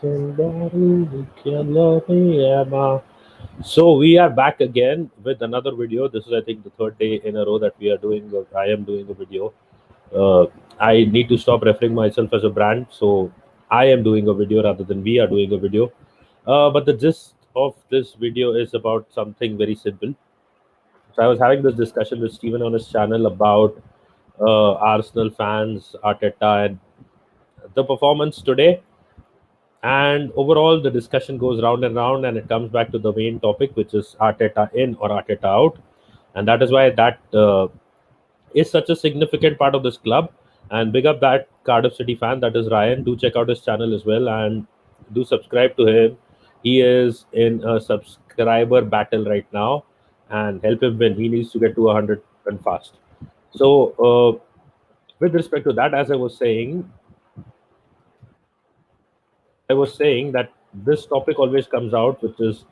So we are back again with another video. This is, I think, the third day in a row that we are doing. I am doing a video. Uh, I need to stop referring myself as a brand, so I am doing a video rather than we are doing a video. But the gist of this video is about something very simple. So I was having this discussion with Steven on his channel about Arsenal fans, Arteta, and the performance today. And overall, the discussion goes round and round, and it comes back to the main topic, which is Arteta in or Arteta out. And that is why that is such a significant part of this club. And big up that Cardiff City fan, that is Ryan. Do check out his channel as well and do subscribe to him. He is in a subscriber battle right now, and help him win. He needs to get to 100 and fast. So, with respect to that, as I was saying that this topic always comes out, which is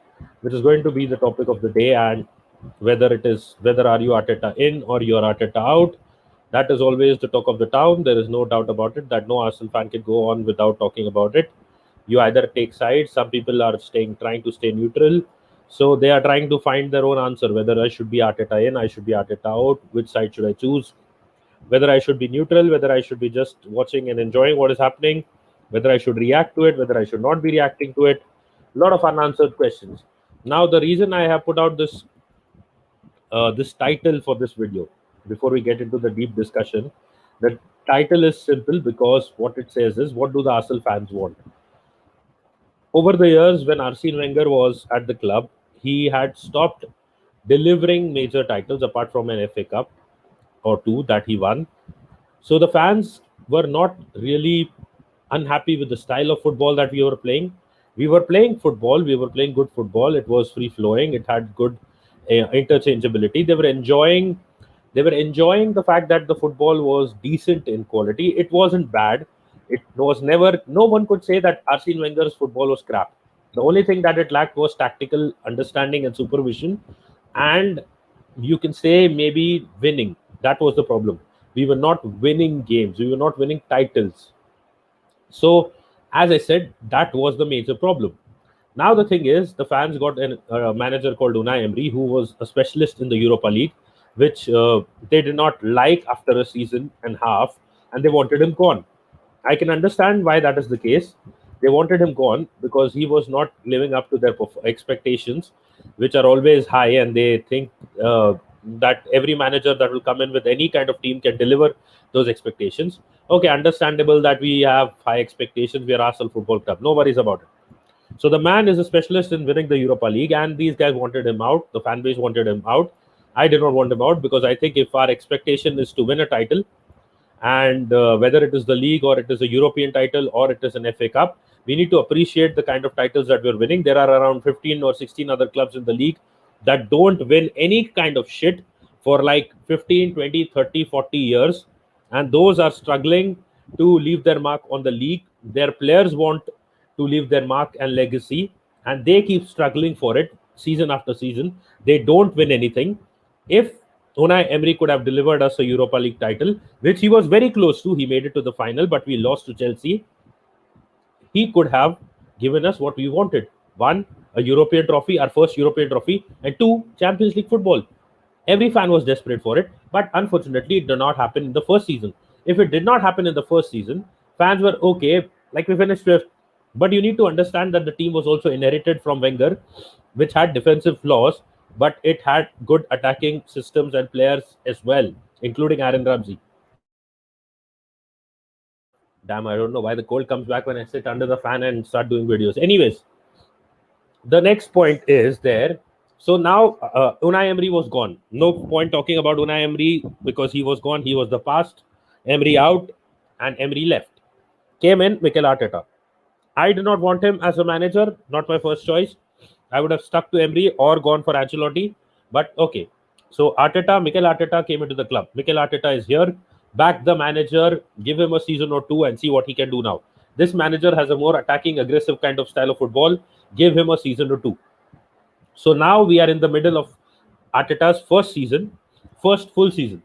going to be the topic of the day, and whether are you Arteta in or you're Arteta out. That is always the talk of the town. There is no doubt about it that no Arsenal fan can go on without talking about it. You either take sides. Some people are trying to stay neutral, so they are trying to find their own answer. Whether I should be Arteta in, I should be Arteta out. Which side should I choose? Whether I should be neutral, whether I should be just watching and enjoying what is happening, whether I should react to it, whether I should not be reacting to it. A lot of unanswered questions. Now, the reason I have put out this title for this video, before we get into the deep discussion, the title is simple because what it says is, what do the Arsenal fans want? Over the years, when Arsene Wenger was at the club, he had stopped delivering major titles apart from an FA Cup or two that he won. So the fans were not really unhappy with the style of football that we were playing. We were playing football, we were playing good football. It was free flowing, it had good interchangeability. They were enjoying the fact that the football was decent in quality. It wasn't bad. It was never, no one could say that Arsene Wenger's football was crap. The only thing that it lacked was tactical understanding and supervision, and you can say maybe winning. That was the problem. We were not winning games, we were not winning titles. So, as I said, that was the major problem. Now, the thing is, the fans got a manager called Unai Emery, who was a specialist in the Europa League, which they did not like after a season and a half, and they wanted him gone. I can understand why that is the case. They wanted him gone because he was not living up to their expectations, which are always high, and they think that every manager that will come in with any kind of team can deliver those expectations. Okay, understandable that we have high expectations. We are Arsenal Football Club. No worries about it. So the man is a specialist in winning the Europa League, and these guys wanted him out. The fan base wanted him out. I did not want him out because I think if our expectation is to win a title, and whether it is the league or it is a European title or it is an FA Cup, we need to appreciate the kind of titles that we're winning. There are around 15 or 16 other clubs in the league that don't win any kind of shit for like 15, 20, 30, 40 years. And those are struggling to leave their mark on the league. Their players want to leave their mark and legacy, and they keep struggling for it season after season. They don't win anything. If Unai Emery could have delivered us a Europa League title, which he was very close to. He made it to the final, but we lost to Chelsea. He could have given us what we wanted. One, a European trophy, our first European trophy, and two, Champions League football. Every fan was desperate for it, but unfortunately, it did not happen in the first season. If it did not happen in the first season, fans were okay, like we finished fifth. But you need to understand that the team was also inherited from Wenger, which had defensive flaws, but it had good attacking systems and players as well, including Aaron Ramsey. Damn, I don't know why the cold comes back when I sit under the fan and start doing videos. Anyways, the next point is there. So now Unai Emery was gone. No point talking about Unai Emery because he was gone. He was the past. Emery out, and Emery left. Came in Mikel Arteta. I did not want him as a manager. Not my first choice. I would have stuck to Emery or gone for Ancelotti. But okay. So Mikel Arteta came into the club. Mikel Arteta is here. Back the manager, give him a season or two and see what he can do now. This manager has a more attacking, aggressive kind of style of football. Give him a season or two. So now we are in the middle of Arteta's first full season.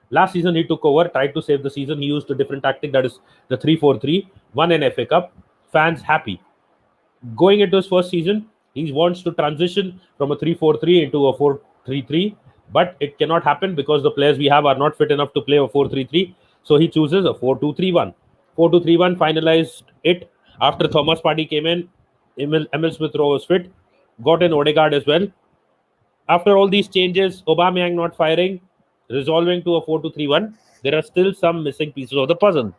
Last season he took over, tried to save the season. He used a different tactic, that is the 3-4-3, won an FA Cup. Fans happy. Going into his first season, he wants to transition from a 3-4-3 into a 4-3-3, but it cannot happen because the players we have are not fit enough to play a 4-3-3. So he chooses a 4-2-3-1. 4-2-3-1 finalized it after Thomas Partey came in. Emil Smith Rowe was fit, got in Odegaard as well. After all these changes, Aubameyang not firing, resolving to a 4-2-3-1, there are still some missing pieces of the puzzle.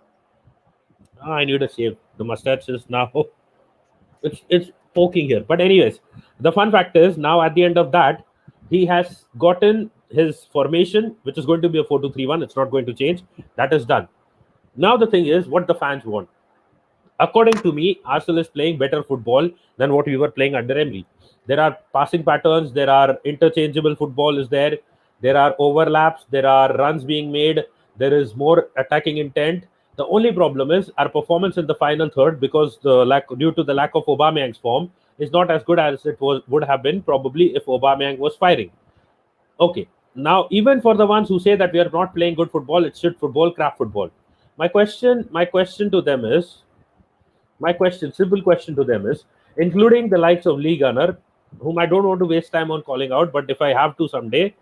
I need a shave. The mustache is now it's poking here. But anyways, the fun fact is now at the end of that, he has gotten his formation, which is going to be a 4-2-3-1. It's not going to change. That is done. Now the thing is what the fans want. According to me, Arsenal is playing better football than what we were playing under Emery. There are passing patterns, there are interchangeable football is there, there are overlaps, there are runs being made, there is more attacking intent. The only problem is our performance in the final third, because due to the lack of Aubameyang's form, is not as good as it would have been probably if Aubameyang was firing. Okay, now even for the ones who say that we are not playing good football, it's shit football, crap football. My question to them is, simple question to them is, including the likes of Lee Gunner, whom I don't want to waste time on calling out, but if I have to someday,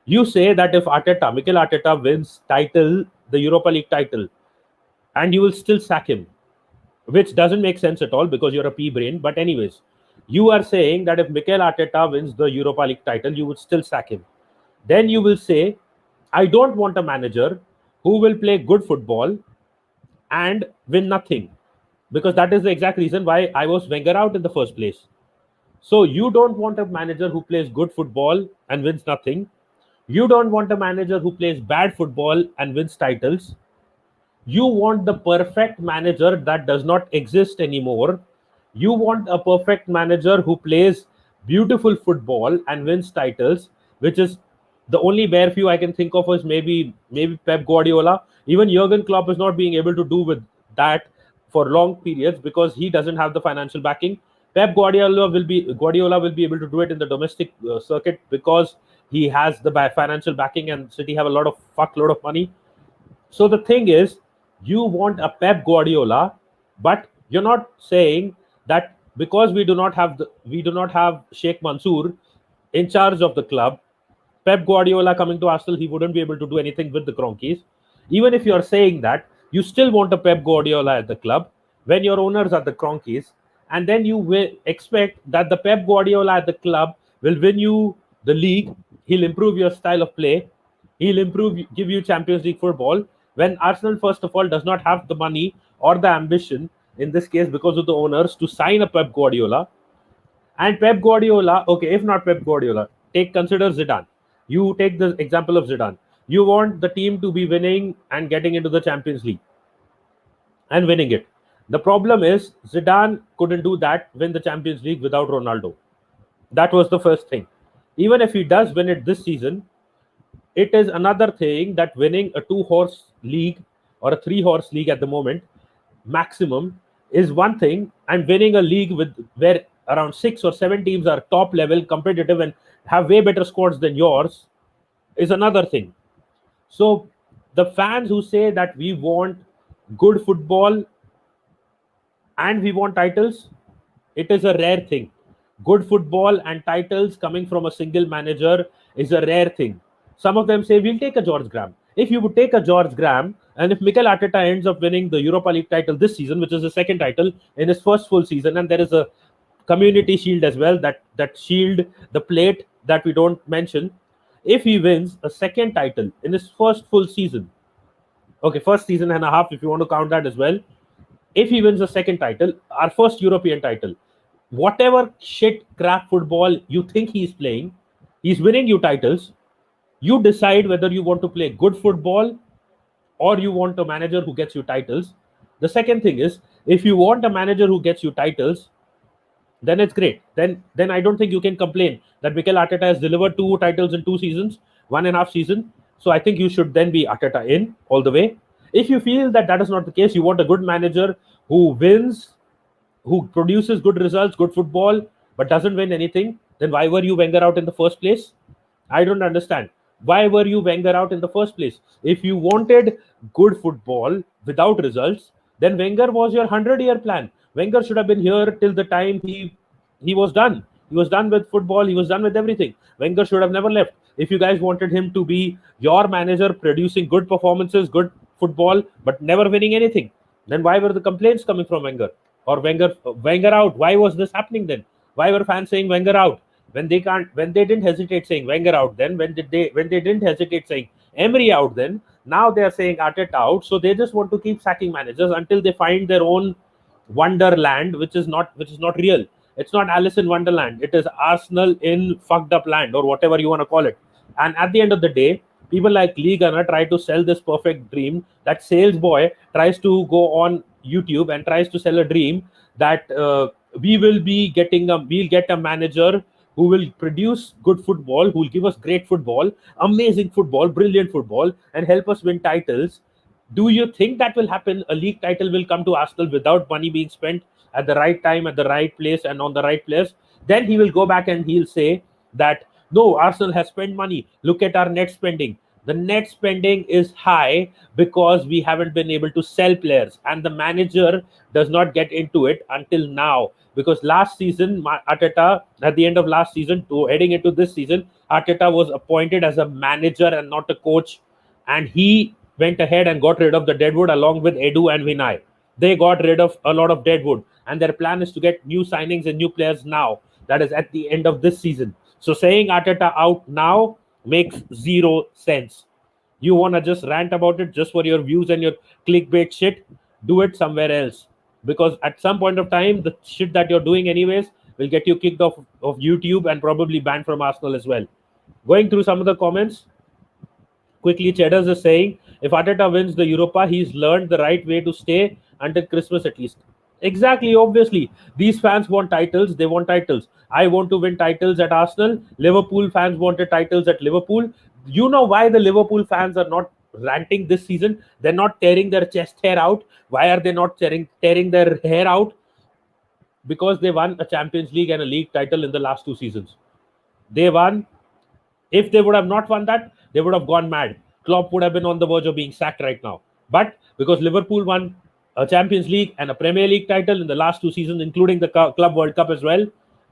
you say that if Mikel Arteta wins the Europa League title, and you will still sack him, which doesn't make sense at all because you're a pea brain. But anyways, you are saying that if Mikel Arteta wins the Europa League title, you would still sack him. Then you will say, I don't want a manager who will play good football and win nothing, because that is the exact reason why I was Wenger out in the first place. So you don't want a manager who plays good football and wins nothing. You don't want a manager who plays bad football and wins titles. You want the perfect manager that does not exist anymore. You want a perfect manager who plays beautiful football and wins titles, which is the only bare few I can think of is maybe Pep Guardiola. Even Jurgen Klopp is not being able to do with that for long periods because he doesn't have the financial backing. Pep Guardiola will be able to do it in the domestic circuit because he has the financial backing, and City have a fuckload of money. So the thing is, you want a Pep Guardiola, but you're not saying that because we do not have Sheikh Mansour in charge of the club, Pep Guardiola coming to Arsenal, he wouldn't be able to do anything with the Cronkies. Even if you're saying that, you still want a Pep Guardiola at the club when your owners are the Cronkies, and then you will expect that the Pep Guardiola at the club will win you the league. He'll improve your style of play. He'll give you Champions League football. When Arsenal, first of all, does not have the money or the ambition, in this case because of the owners, to sign a Pep Guardiola. And Pep Guardiola, okay, if not Pep Guardiola, consider Zidane. You take the example of Zidane. You want the team to be winning and getting into the Champions League and winning it. The problem is Zidane couldn't do that, win the Champions League without Ronaldo. That was the first thing. Even if he does win it this season, it is another thing that winning a 2-horse league or a 3-horse league at the moment, maximum, is one thing, and winning a league where around 6 or 7 teams are top level competitive and have way better squads than yours is another thing. So the fans who say that we want good football and we want titles, it is a rare thing. Good football and titles coming from a single manager is a rare thing. Some of them say we'll take a George Graham. If you would take a George Graham, and if Mikel Arteta ends up winning the Europa League title this season, which is the second title in his first full season, and there is a community shield as well, that shield, the plate that we don't mention, if he wins a second title in his first full season, okay, first season and a half if you want to count that as well, if he wins a second title, our first European title, whatever shit crap football you think he's playing, he's winning you titles. You decide whether you want to play good football or you want a manager who gets you titles. The second thing is, if you want a manager who gets you titles, then it's great. Then I don't think you can complain that Mikel Arteta has delivered 2 titles in 2 seasons, 1.5 season. So I think you should then be Arteta in all the way. If you feel that is not the case, you want a good manager who wins, who produces good results, good football, but doesn't win anything, then why were you Wenger out in the first place? I don't understand. Why were you Wenger out in the first place? If you wanted good football without results, then Wenger was your 100-year plan. Wenger should have been here till the time he was done. He was done with football. He was done with everything. Wenger should have never left. If you guys wanted him to be your manager, producing good performances, good football, but never winning anything, then why were the complaints coming from Wenger? Or Wenger out? Why was this happening then? Why were fans saying Wenger out when they can't? When they didn't hesitate saying Wenger out, then when they didn't hesitate saying Emery out, then now they are saying Arteta out. So they just want to keep sacking managers until they find their own wonderland, which is not real. It's not Alice in Wonderland. It is Arsenal in fucked up land, or whatever you want to call it. And at the end of the day, people like Lee Gunner try to sell this perfect dream. That sales boy tries to go on YouTube and tries to sell a dream that we'll get a manager who will produce good football, who will give us great football, amazing football, brilliant football, and help us win titles. Do you think that will happen? A league title will come to Arsenal without money being spent at the right time, at the right place, and on the right players? Then he will go back and he'll say that no, Arsenal has spent money. Look at our net spending. The net spending is high because we haven't been able to sell players, and the manager does not get into it until now. Because last season, Arteta, at the end of last season, to heading into this season, Arteta was appointed as a manager and not a coach, and he went ahead and got rid of the deadwood along with Edu and Vinay. They got rid of a lot of deadwood, and their plan is to get new signings and new players now. That is at the end of this season. So saying Arteta out now makes zero sense. You want to just rant about it just for your views and your clickbait shit? Do it somewhere else. Because at some point of time, the shit that you're doing anyways will get you kicked off of YouTube and probably banned from Arsenal as well. Going through some of the comments, quickly, Cheddars is saying, if Arteta wins the Europa, he's learned the right way to stay until Christmas at least. Exactly, obviously. These fans want titles. They want titles. I want to win titles at Arsenal. Liverpool fans wanted titles at Liverpool. You know why the Liverpool fans are not ranting this season? They're not tearing their chest hair out. Why are they not tearing their hair out? Because they won a Champions League and a league title in the last 2 seasons. They won. If they would have not won that, they would have gone mad. Klopp would have been on the verge of being sacked right now. But because Liverpool won a Champions League and a Premier League title in the last 2 seasons, including the Club World Cup as well,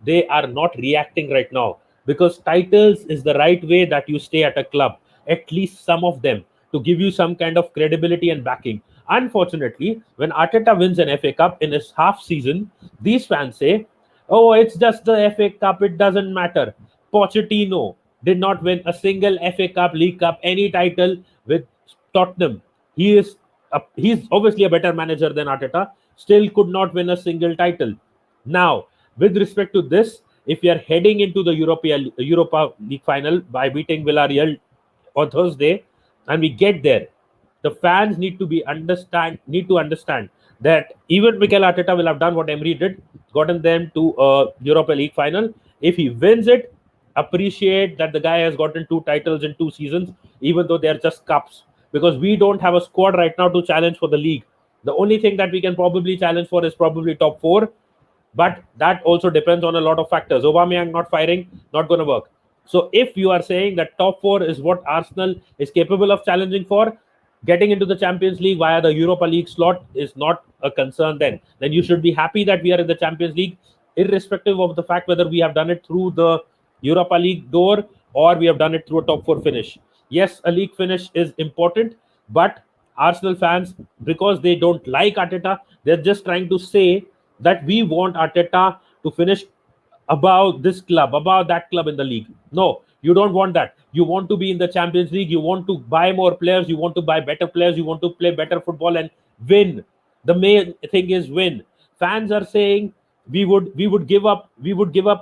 they are not reacting right now. Because titles is the right way that you stay at a club, at least some of them, to give you some kind of credibility and backing. Unfortunately, when Arteta wins an FA Cup in his half season, these fans say, oh, it's just the FA Cup, it doesn't matter. Pochettino did not win a single FA Cup, League Cup, any title with Tottenham. He's obviously a better manager than Arteta, still could not win a single title. Now, with respect to this, if we are heading into the Europa League final by beating Villarreal on Thursday, and we get there, the fans need to understand that even Mikel Arteta will have done what Emery did, gotten them to a Europa League final. If he wins it, appreciate that the guy has gotten 2 titles in 2 seasons, even though they're just cups. Because we don't have a squad right now to challenge for the league. The only thing that we can probably challenge for is probably top 4. But that also depends on a lot of factors. Aubameyang not firing, not going to work. So if you are saying that top 4 is what Arsenal is capable of challenging for, getting into the Champions League via the Europa League slot is not a concern then. Then you should be happy that we are in the Champions League, irrespective of the fact whether we have done it through the Europa League door or we have done it through a top 4 finish. Yes, a league finish is important, but Arsenal fans, because they don't like Arteta, they're just trying to say that we want Arteta to finish above this club, above that club in the league. No, you don't want that. You want to be in the Champions League. You want to buy more players. You want to buy better players. You want to play better football and win. The main thing is win. Fans are saying we would give up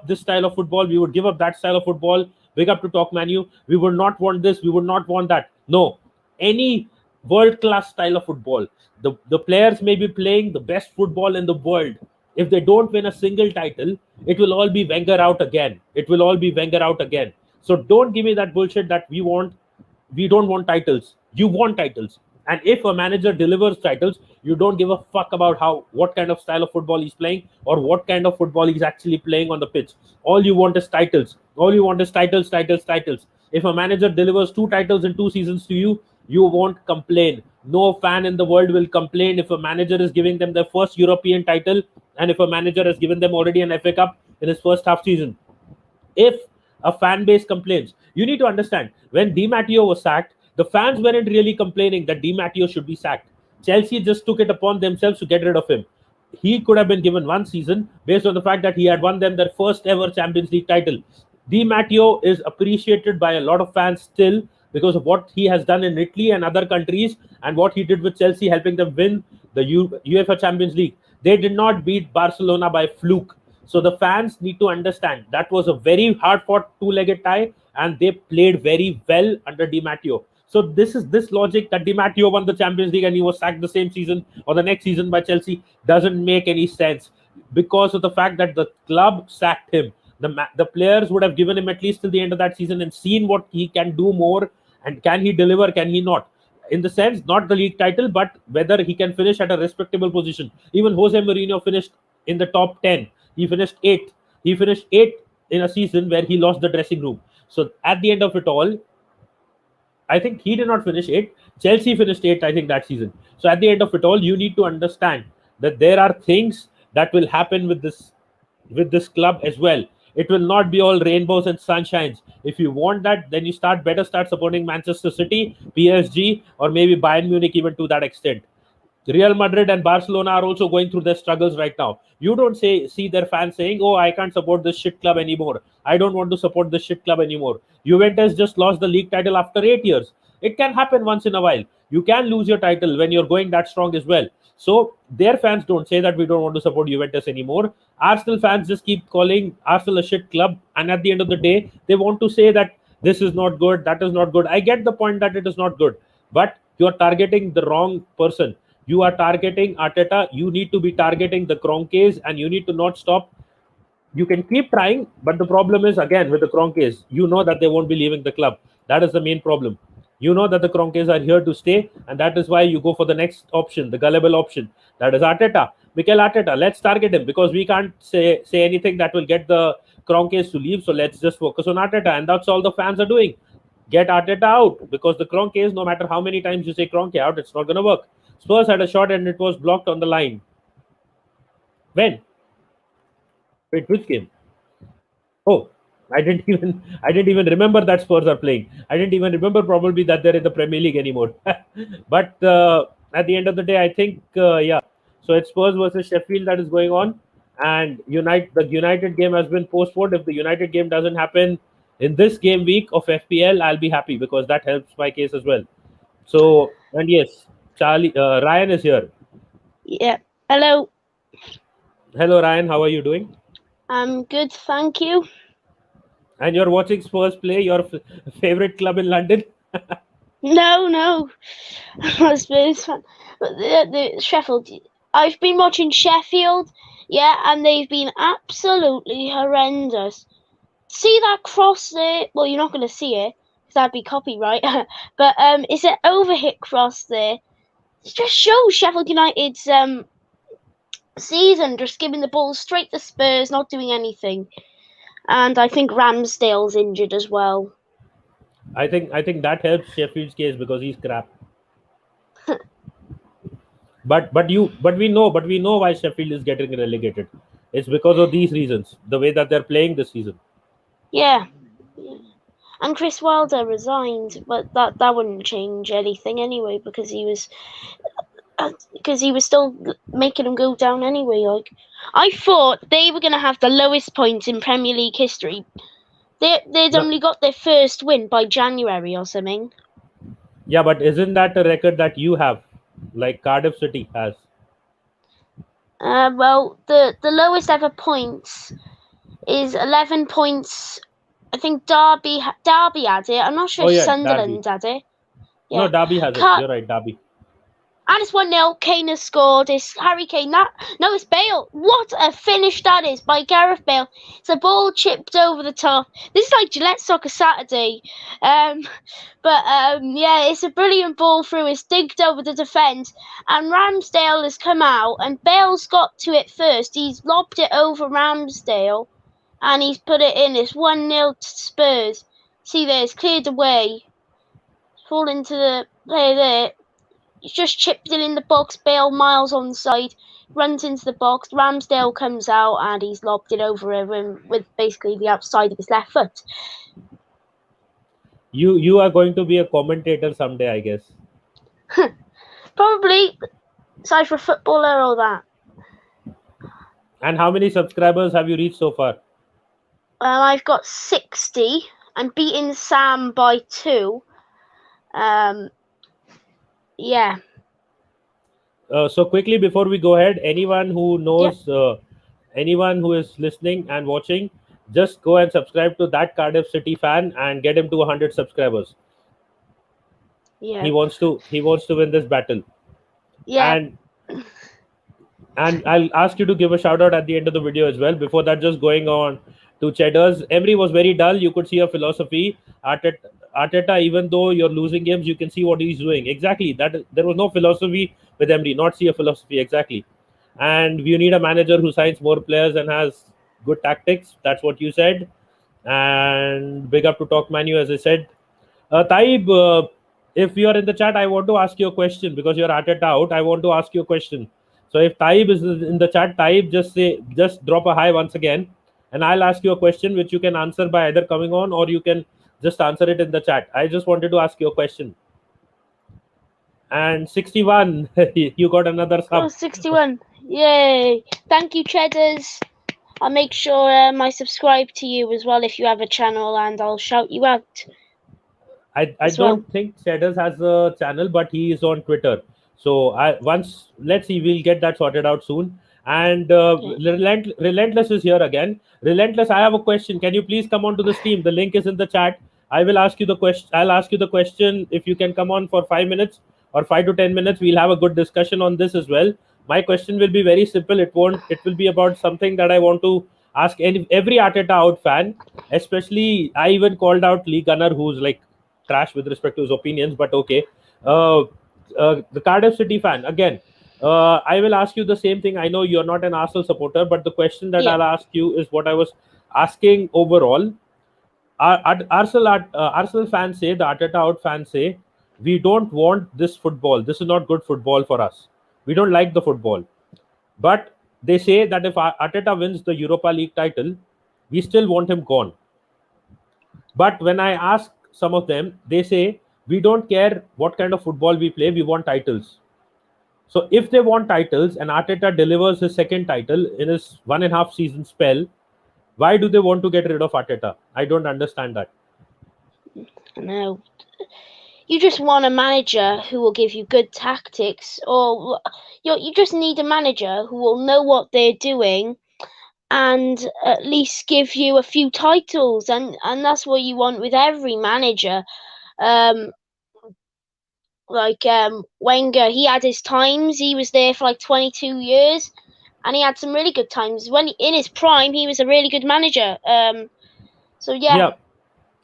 this style of football. We would give up that style of football. Big up to Talk Manu. We would not want this. We would not want that. No, any world-class style of football. The players may be playing the best football in the world. If they don't win a single title, it will all be Wenger out again. It will all be Wenger out again. So don't give me that bullshit that we don't want titles. You want titles. And if a manager delivers titles, you don't give a fuck about what kind of style of football he's playing or what kind of football he's actually playing on the pitch. All you want is titles. All you want is titles. If a manager delivers 2 titles in 2 seasons to you, you won't complain. No fan in the world will complain if a manager is giving them their first European title and if a manager has given them already an FA Cup in his first half season. If a fan base complains, you need to understand when Di Matteo was sacked, the fans weren't really complaining that Di Matteo should be sacked. Chelsea just took it upon themselves to get rid of him. He could have been given one season based on the fact that he had won them their first ever Champions League title. Di Matteo is appreciated by a lot of fans still because of what he has done in Italy and other countries and what he did with Chelsea, helping them win the UEFA Champions League. They did not beat Barcelona by fluke. So the fans need to understand that was a very hard fought two-legged tie, and they played very well under Di Matteo. So this is this logic that Di Matteo won the Champions League and he was sacked the same season or the next season by Chelsea doesn't make any sense because of the fact that the club sacked him. The players would have given him at least till the end of that season and seen what he can do more and can he deliver, can he not? In the sense, not the league title, but whether he can finish at a respectable position. Even Jose Mourinho finished in the top 10. He finished 8th. He finished 8th in a season where he lost the dressing room. So at the end of it all, I think he did not finish 8th. Chelsea finished 8th, I think, that season. So at the end of it all, you need to understand that there are things that will happen with this club as well. It will not be all rainbows and sunshines. If you want that, then you better start supporting Manchester City, PSG, or maybe Bayern Munich even to that extent. Real Madrid and Barcelona are also going through their struggles right now. You don't see their fans saying, "Oh, I can't support this shit club anymore. I don't want to support this shit club anymore." Juventus just lost the league title after 8 years. It can happen once in a while. You can lose your title when you're going that strong as well. So their fans don't say that we don't want to support Juventus anymore. Arsenal fans just keep calling Arsenal a shit club, and at the end of the day, they want to say that this is not good, that is not good. I get the point that it is not good, but you're targeting the wrong person. You are targeting Arteta. You need to be targeting the Kroenkes, and you need to not stop. You can keep trying, but the problem is again with the Kroenkes, you know that they won't be leaving the club. That is the main problem. You know that the Kroenkes are here to stay, and that is why you go for the next option, the gullible option. That is Arteta, Mikel Arteta. Let's target him because we can't say anything that will get the Kroenkes to leave. So let's just focus on Arteta, and that's all the fans are doing. Get Arteta out because the Kroenkes, no matter how many times you say Kroenke out, it's not going to work. Spurs had a shot and it was blocked on the line. When? Wait, which game? Oh, I didn't even remember that Spurs are playing. I didn't even remember probably that they're in the Premier League anymore. But at the end of the day, I think yeah. So it's Spurs versus Sheffield that is going on, and the United game has been postponed. If the United game doesn't happen in this game week of FPL, I'll be happy because that helps my case as well. So and yes, Charlie Ryan is here. Yeah. Hello. Hello, Ryan. How are you doing? I'm good, thank you. And you're watching Spurs play your favorite club in London? No. I'm a Spurs fan. But the Sheffield. I've been watching Sheffield, yeah, and they've been absolutely horrendous. See that cross there? Well, you're not going to see it because that'd be copyright. But it's an overhit cross there. It just shows Sheffield United's season, just giving the ball straight to Spurs, not doing anything. And I think Ramsdale's injured as well. I think that helps Sheffield's case because he's crap. But we know why Sheffield is getting relegated. It's because of these reasons, the way that they're playing this season. Yeah. And Chris Wilder resigned, but that wouldn't change anything anyway because he was still making them go down anyway. Like, I thought they were going to have the lowest points in Premier League history. They'd No, only got their first win by January or something. yeah, but isn't that a record that you have, like Cardiff City has? Well, the lowest ever points is 11 points. I think Derby had it. I'm not sure Oh if yeah, Derby. Sunderland had it. No, Yeah. Derby has it. You're right, Derby. And it's 1-0. Kane has scored. It's Harry Kane. No, it's Bale. What a finish that is by Gareth Bale. It's a ball chipped over the top. This is like Gillette Soccer Saturday. Yeah, it's a brilliant ball through. It's digged over the defence. And Ramsdale has come out. And Bale's got to it first. He's lobbed it over Ramsdale. And he's put it in. It's 1-0 to Spurs. See there, it's cleared away. Fall into the player there. just chipped it in the box. Bale miles on the side, runs into the box. Ramsdale comes out and he's lobbed it over him with basically the outside of his left foot. You are going to be a commentator someday, I guess. Probably, aside for a footballer or that. And how many subscribers have you reached so far? I've got 60. I'm beating Sam by 2. Yeah. So quickly before we go ahead, anyone who knows, anyone who is listening and watching, just go and subscribe to that Cardiff City fan and get him to 100 subscribers. Yeah. He wants to win this battle. Yeah. And I'll ask you to give a shout out at the end of the video as well. Before that, just going on to Cheddar's. Emery was very dull. You could see a philosophy. Arteta, even though you're losing games, you can see what he's doing. Exactly. That there was no philosophy with Emery. Not see a philosophy. Exactly. And you need a manager who signs more players and has good tactics. That's what you said. And big up to Talk Manu, as I said. Taib, if you are in the chat, I want to ask you a question because you're Arteta out. I want to ask you a question. So if Taib is in the chat, Taib, just drop a hi once again, and I'll ask you a question which you can answer by either coming on or you can just answer it in the chat. I just wanted to ask you a question. And 61, you got another sub. 61. Yay. Thank you, Cheddars. I'll make sure I subscribe to you as well if you have a channel, and I'll shout you out. I don't think Cheddars has a channel, but he is on Twitter. So let's see, we'll get that sorted out soon. And Relentless is here again. Relentless, I have a question. Can you please come on to the stream? The link is in the chat. I will ask you the question. I'll ask you the question. If you can come on for 5 minutes or 5 to 10 minutes, we'll have a good discussion on this as well. My question will be very simple. It will be about something that I want to ask every Arteta out fan. Especially, I even called out Lee Gunner, who's like trash with respect to his opinions, but okay. The Cardiff City fan again. I will ask you the same thing. I know you're not an Arsenal supporter, but the question that I'll ask you is what I was asking overall. Arsenal fans say, the Arteta out fans say, we don't want this football. This is not good football for us. We don't like the football. But they say that if Arteta wins the Europa League title, we still want him gone. But when I ask some of them, they say, we don't care what kind of football we play, we want titles. So if they want titles and Arteta delivers his second title in his 1.5 season spell, why do they want to get rid of Arteta? I don't understand that. No. You just want a manager who will give you good tactics, or you just need a manager who will know what they're doing and at least give you a few titles, and that's what you want with every manager. Wenger, he had his times. He was there for like 22 years, and he had some really good times. When in his prime, he was a really good manager. Yeah,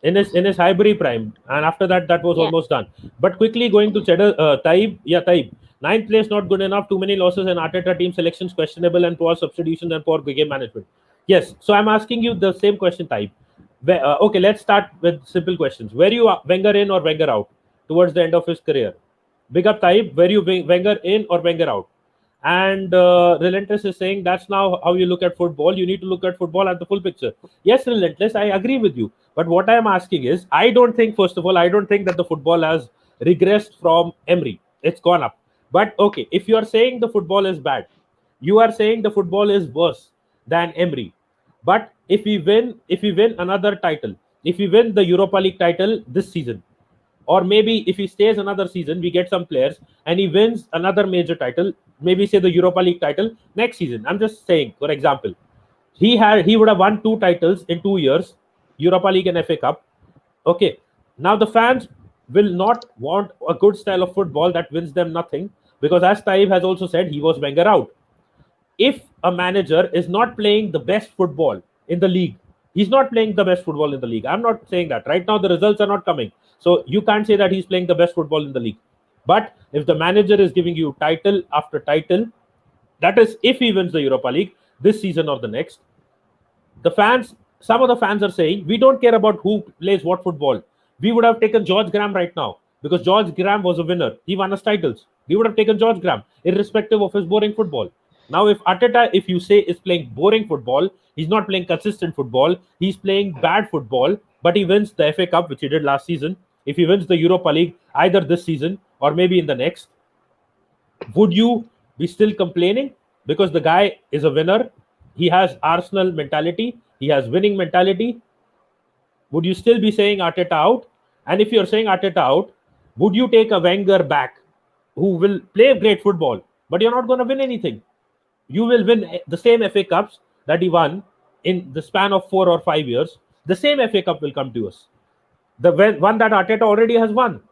in his Highbury prime, and after that was almost done. But quickly going to Cheddar, Taib. Yeah, Taib. 9th place not good enough. Too many losses and Arteta team selections questionable and poor substitutions and poor game management. Yes. So I'm asking you the same question, Taib. Okay, let's start with simple questions. Were you Wenger in or Wenger out towards the end of his career? Big up, Taib. Were you Wenger in or Wenger out? And Relentless is saying that's now how you look at football. You need to look at football at the full picture. Yes, Relentless, I agree with you. But what I am asking is, I don't think that the football has regressed from Emery. It's gone up. But okay, if you are saying the football is bad, you are saying the football is worse than Emery. But if we win another title, if we win the Europa League title this season, or maybe if he stays another season, we get some players and he wins another major title, maybe say the Europa League title next season. I'm just saying, for example, he would have won 2 titles in 2 years, Europa League and FA Cup. Okay, now the fans will not want a good style of football that wins them nothing, because as Taib has also said, he was Wenger out. If a manager is not playing the best football in the league, he's not playing the best football in the league. I'm not saying that. Right now, the results are not coming. So you can't say that he's playing the best football in the league. But if the manager is giving you title after title, that is if he wins the Europa League this season or the next, some of the fans are saying, we don't care about who plays what football. We would have taken George Graham right now. because George Graham was a winner. He won us titles. We would have taken George Graham, irrespective of his boring football. Now, if Arteta, if you say, is playing boring football, he's not playing consistent football, he's playing bad football, but he wins the FA Cup, which he did last season. If he wins the Europa League either this season or maybe in the next, would you be still complaining? Because the guy is a winner. He has Arsenal mentality. He has winning mentality. Would you still be saying Arteta out? And if you're saying Arteta out, would you take a Wenger back who will play great football, but you're not going to win anything? You will win the same FA Cups that he won in the span of 4 or 5 years. The same FA Cup will come to us. The one that Arteta already has won.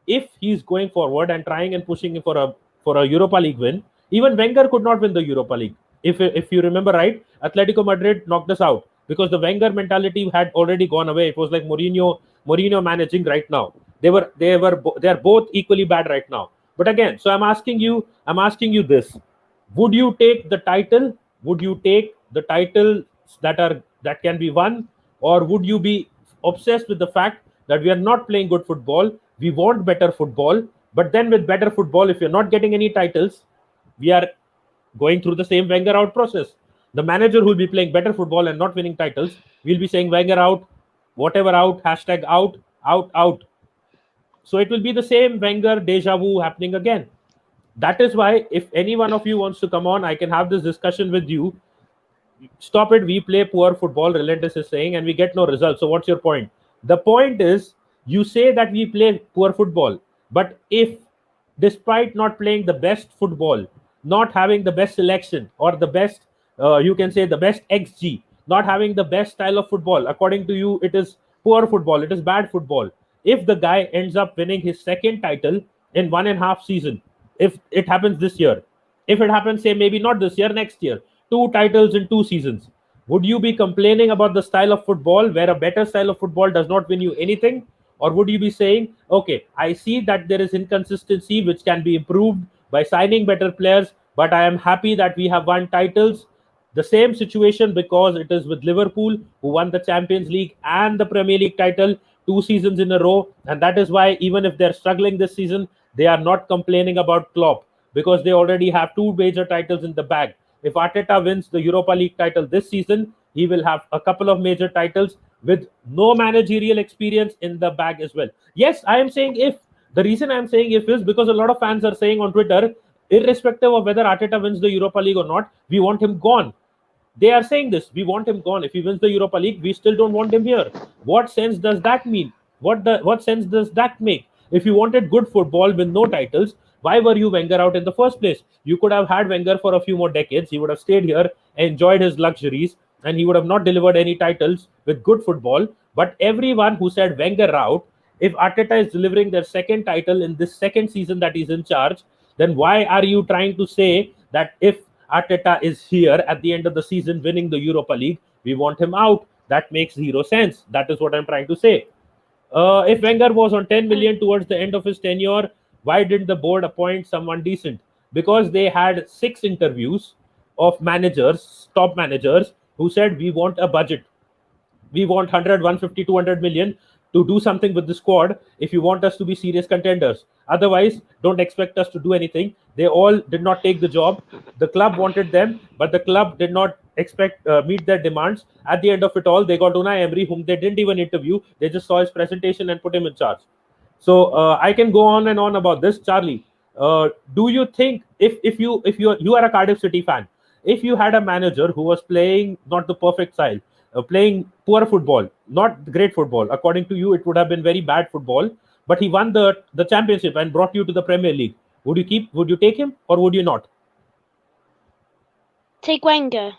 If he's going forward and trying and pushing for a Europa League win, even Wenger could not win the Europa League. If you remember right, Atletico Madrid knocked us out because the Wenger mentality had already gone away. It was like Mourinho managing right now. They are both equally bad right now. But again, so I'm asking you this: would you take the title? Would you take the titles that can be won, or would you be obsessed with the fact that we are not playing good football? We want better football, but then with better football, if you're not getting any titles, we are going through the same Wenger out process. The manager who will be playing better football and not winning titles will be saying Wenger out, whatever out, hashtag out, out, out. So it will be the same Wenger deja vu happening again. That is why, if any one of you wants to come on, I can have this discussion with you. Stop it. We play poor football, Relentless is saying, and we get no results. So what's your point? The point is, you say that we play poor football, but if despite not playing the best football, not having the best selection or the best, you can say the best XG, not having the best style of football, according to you, it is poor football, it is bad football. If the guy ends up winning his second title in 1.5 season, if it happens this year, if it happens, say maybe not this year, next year, 2 titles in 2 seasons, would you be complaining about the style of football where a better style of football does not win you anything? Or would you be saying, okay, I see that there is inconsistency which can be improved by signing better players, but I am happy that we have won titles? The same situation, because it is with Liverpool, who won the Champions League and the Premier League title 2 seasons in a row. And that is why, even if they're struggling this season, they are not complaining about Klopp, because they already have 2 major titles in the bag. If Arteta wins the Europa League title this season, he will have a couple of major titles with no managerial experience in the bag as well. Yes, I am saying if. The reason I am saying if is because a lot of fans are saying on Twitter, irrespective of whether Arteta wins the Europa League or not, we want him gone. They are saying this: we want him gone. If he wins the Europa League, we still don't want him here. What sense does that mean? What sense does that make? If you wanted good football with no titles, why were you Wenger out in the first place? You could have had Wenger for a few more decades. He would have stayed here, enjoyed his luxuries, and he would have not delivered any titles with good football. But everyone who said Wenger out, if Arteta is delivering their second title in this second season that he's in charge, then why are you trying to say that if Arteta is here at the end of the season winning the Europa League, we want him out? That makes zero sense. That is what I'm trying to say. If Wenger was on 10 million towards the end of his tenure, why didn't the board appoint someone decent? Because they had 6 interviews of managers, top managers, who said, we want a budget. We want 100, 150, 200 million to do something with the squad if you want us to be serious contenders. Otherwise, don't expect us to do anything. They all did not take the job. The club wanted them, but the club did not meet their demands. At the end of it all, they got Unai Emery, whom they didn't even interview. They just saw his presentation and put him in charge. So I can go on and on about this. Charlie, do you think if you are a Cardiff City fan, if you had a manager who was playing not the perfect style, playing poor football, not great football, according to you, it would have been very bad football, but he won the championship and brought you to the Premier League, would you take him or would you not? Take Wenger.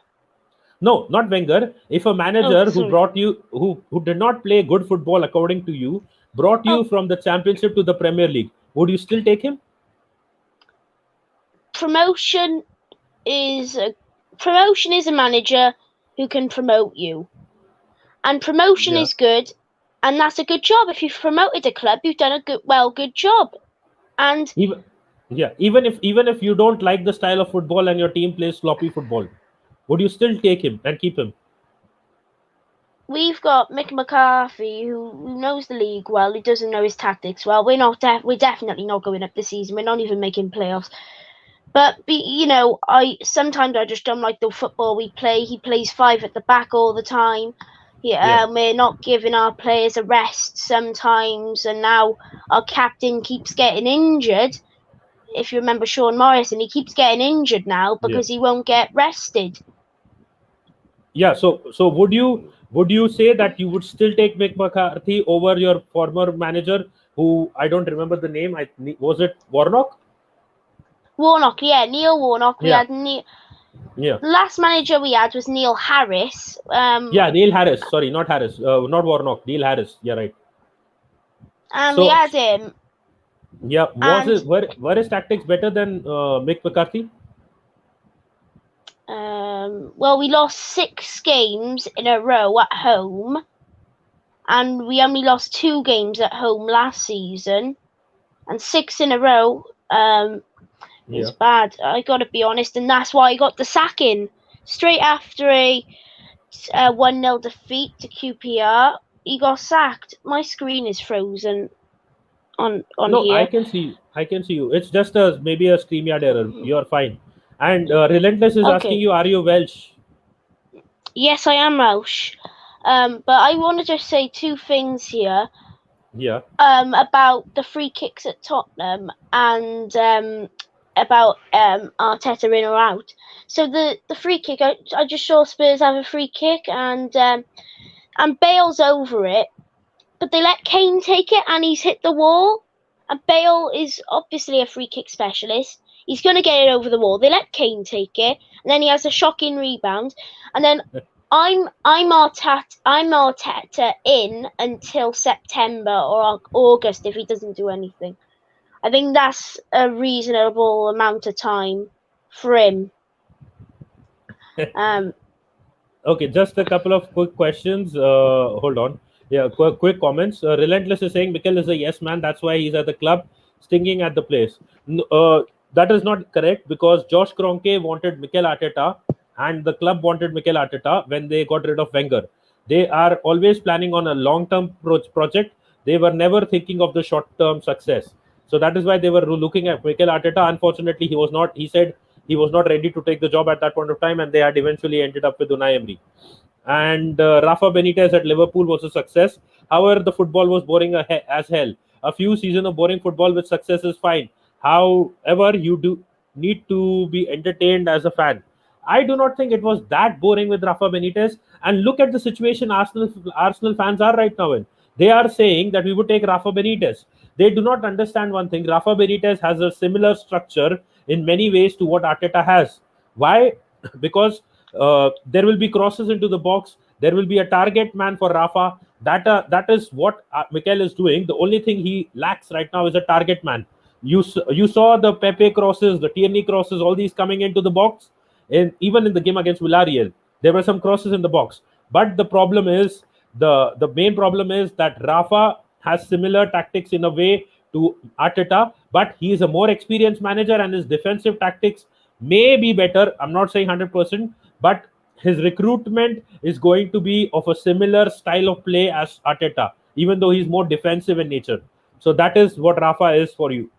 No, not Wenger. If a manager who brought you, who did not play good football according to you, brought you from the championship to the Premier League, would you still take him? Promotion is a manager who can promote you, and promotion is good, and that's a good job. If you've promoted a club, you've done a good job. And even if you don't like the style of football and your team plays sloppy football, would you still take him and keep him? we've got Mick McCarthy who knows the league well. He doesn't know his tactics well. We're definitely not going up this season. We're not even making playoffs. But I sometimes I just don't like the football we play. He plays 5 at the back all the time. Yeah. We're not giving our players a rest sometimes, and now our captain keeps getting injured. If you remember Sean Morrison, he keeps getting injured now because he won't get rested. Yeah. So would you say that you would still take Mick McCarthy over your former manager, who I don't remember the name? Was it Warnock? Warnock, yeah, Neil Warnock. We Yeah. had Yeah. the last manager we had was Neil Harris. Yeah, Neil Harris. Sorry, not Harris. Not Warnock. Neil Harris. Yeah, right. And we So had him. yeah, And were his tactics better than Mick McCarthy? well, we lost 6 games in a row at home, and we only lost 2 games at home last season, and 6 in a row is bad. I got to be honest, and that's why I got the sacking straight after a 1-0 defeat to QPR. He got sacked. My screen is frozen on No, here. I can see you. It's just maybe a StreamYard error. You're fine. And Relentless is asking you, are you Welsh? Yes, I am Welsh. But I want to just say 2 things here. Yeah. About the free kicks at Tottenham and about Arteta in or out. So the free kick, I just saw Spurs have a free kick and Bale's over it, but they let Kane take it and he's hit the wall. And Bale is obviously a free kick specialist. He's going to get it over the wall. They let Kane take it, and then he has a shocking rebound. And then I'm Arteta in until September or August if he doesn't do anything. I think that's a reasonable amount of time for him. Okay, just a couple of quick questions. Hold on. Yeah, quick comments. Relentless is saying Mikel is a yes man. That's why he's at the club, stinging at the place. That is not correct, because Josh Kroenke wanted Mikel Arteta and the club wanted Mikel Arteta when they got rid of Wenger. They are always planning on a long-term project. They were never thinking of the short-term success. So that is why they were looking at Mikel Arteta. Unfortunately, he was not. He said he was not ready to take the job at that point of time, and they had eventually ended up with Unai Emery. And Rafa Benitez at Liverpool was a success. However, the football was boring as hell. A few seasons of boring football with success is fine. However, you do need to be entertained as a fan. I do not think it was that boring with Rafa Benitez. And look at the situation Arsenal fans are right now in. They are saying that we would take Rafa Benitez. They do not understand one thing. Rafa Benitez has a similar structure in many ways to what Arteta has. Why? Because there will be crosses into the box. There will be a target man for Rafa. That is what Mikel is doing. The only thing he lacks right now is a target man. You saw the Pepe crosses, the Tierney crosses, all these coming into the box. Even in the game against Villarreal, there were some crosses in the box. But the problem is, the main problem is that Rafa has similar tactics in a way to Arteta, but he is a more experienced manager and his defensive tactics may be better. I'm not saying 100%, but his recruitment is going to be of a similar style of play as Arteta, even though he's more defensive in nature. So that is what Rafa is for you.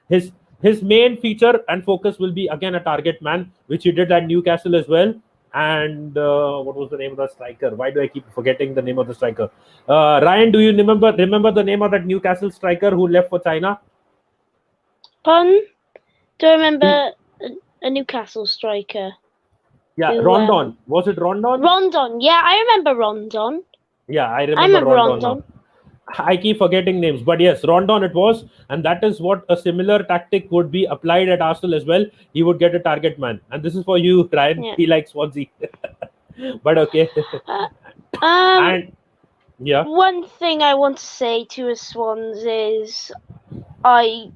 His main feature and focus will be again a target man, which he did at Newcastle as well. And what was the name of the striker? Why do I keep forgetting the name of the striker? Ryan, do you remember the name of that Newcastle striker who left for China? Pardon? Do I remember a Newcastle striker? Yeah, Rondon. Was it Rondon? Rondon. Yeah, I remember Rondon. Yeah, I remember Rondon. I keep forgetting names, but yes, Rondon it was, and that is what a similar tactic would be applied at Arsenal as well. He would get a target man, and this is for you, Ryan. Yeah. He likes Swansea, but okay. And yeah, one thing I want to say to a Swans is, I'm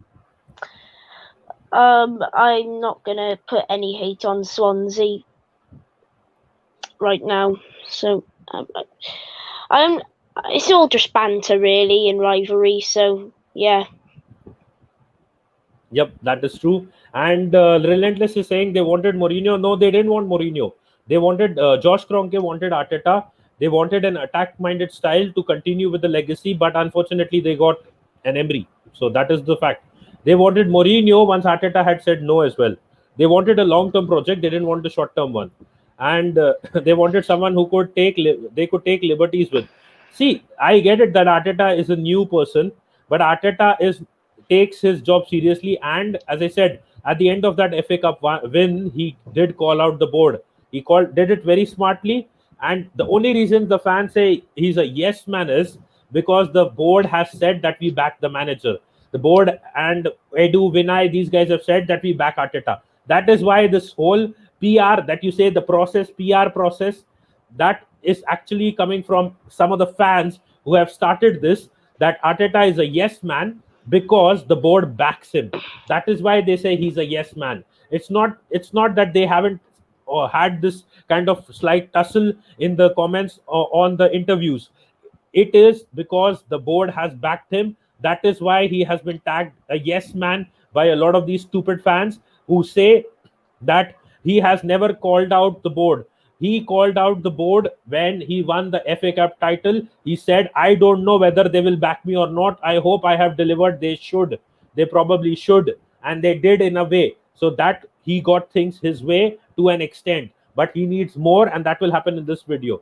not gonna put any hate on Swansea right now, so it's all just banter, really, and rivalry. So, yeah. Yep, that is true. And Relentless is saying they wanted Mourinho. No, they didn't want Mourinho. They wanted Josh Kroenke wanted Arteta. They wanted an attack-minded style to continue with the legacy, but unfortunately, they got an Emery. So that is the fact. They wanted Mourinho once Arteta had said no as well. They wanted a long-term project. They didn't want a short-term one, and they wanted someone who could they could take liberties with. See, I get it that Arteta is a new person, but Arteta is takes his job seriously. And as I said, at the end of that FA Cup win, he did call out the board. Did it very smartly. And the only reason the fans say he's a yes man is because the board has said that we back the manager. The board and Edu, Vinay, these guys have said that we back Arteta. That is why this whole PR that you say, the process, PR process, that is actually coming from some of the fans who have started this, that Arteta is a yes man because the board backs him. That is why they say he's a yes man. It's not that they haven't or had this kind of slight tussle in the comments or on the interviews. It is because the board has backed him. That is why he has been tagged a yes man by a lot of these stupid fans who say that he has never called out the board. He called out the board when he won the FA Cup title. He said, I don't know whether they will back me or not. I hope I have delivered. They should. They probably should. And they did in a way. So that he got things his way to an extent. But he needs more, and that will happen in this video.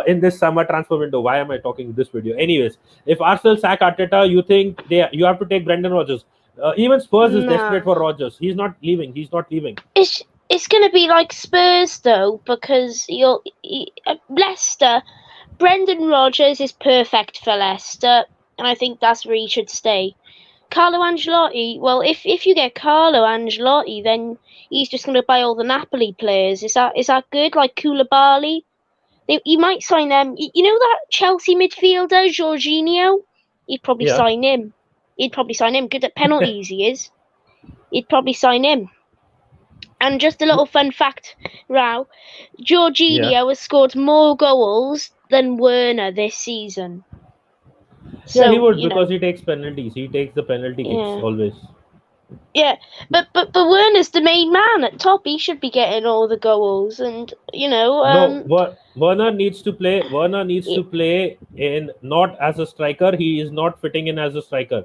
In this summer transfer window. Why am I talking this video? Anyways, if Arsenal sack Arteta, you think you have to take Brendan Rodgers. Even Spurs is desperate for Rodgers. He's not leaving. It's going to be like Spurs though, because Leicester, Brendan Rodgers is perfect for Leicester, and I think that's where he should stay. Carlo Ancelotti, well, if you get Carlo Ancelotti, then he's just going to buy all the Napoli players. Is that good? Like Koulibaly? You might sign them. You know that Chelsea midfielder, Jorginho? He'd probably sign him. Good at penalties, he is. He'd probably sign him. And just a little fun fact, Rao, Jorginho has scored more goals than Werner this season. So, he would, because he takes penalties. He takes the penalty kicks always. Yeah, but Werner's the main man at top. He should be getting all the goals, and no, Werner needs to play. Werner needs to play in not as a striker. He is not fitting in as a striker.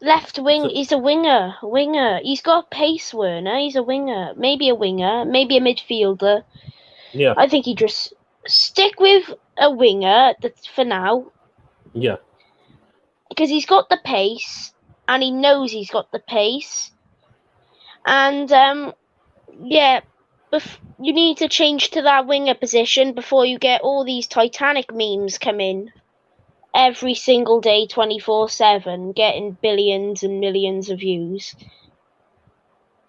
Left wing. He's a winger. He's got pace. Werner. He's a winger. Maybe a winger. Maybe a midfielder. Yeah. I think he just stick with a winger for now. Yeah. Because he's got the pace. And he knows he's got the pace. And, you need to change to that winger position before you get all these Titanic memes come in. Every single day, 24/7, getting billions and millions of views.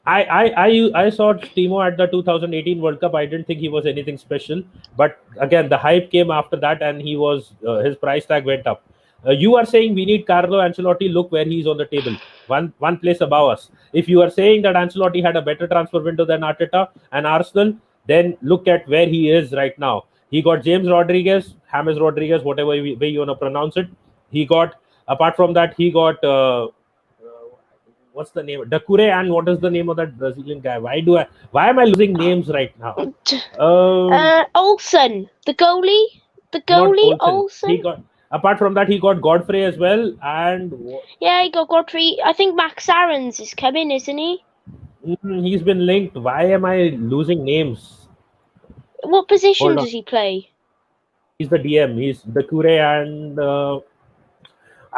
I saw Timo at the 2018 World Cup. I didn't think he was anything special. But again, the hype came after that and he was his price tag went up. You are saying we need Carlo Ancelotti. Look where he's on the table, one place above us. If you are saying that Ancelotti had a better transfer window than Arteta and Arsenal, then look at where he is right now. He got James Rodriguez, James Rodriguez, whatever way you want to pronounce it. He got, apart from that, he got what's the name? Doucouré, and what is the name of that Brazilian guy? Why am I losing names right now? Olsen, the goalie. Olsen. He got. Apart from that, he got Godfrey as well, and he got Godfrey. I think Max Aarons is coming, isn't he? He's been linked. Why am I losing names? What position does he play? He's the DM. He's Doucouré and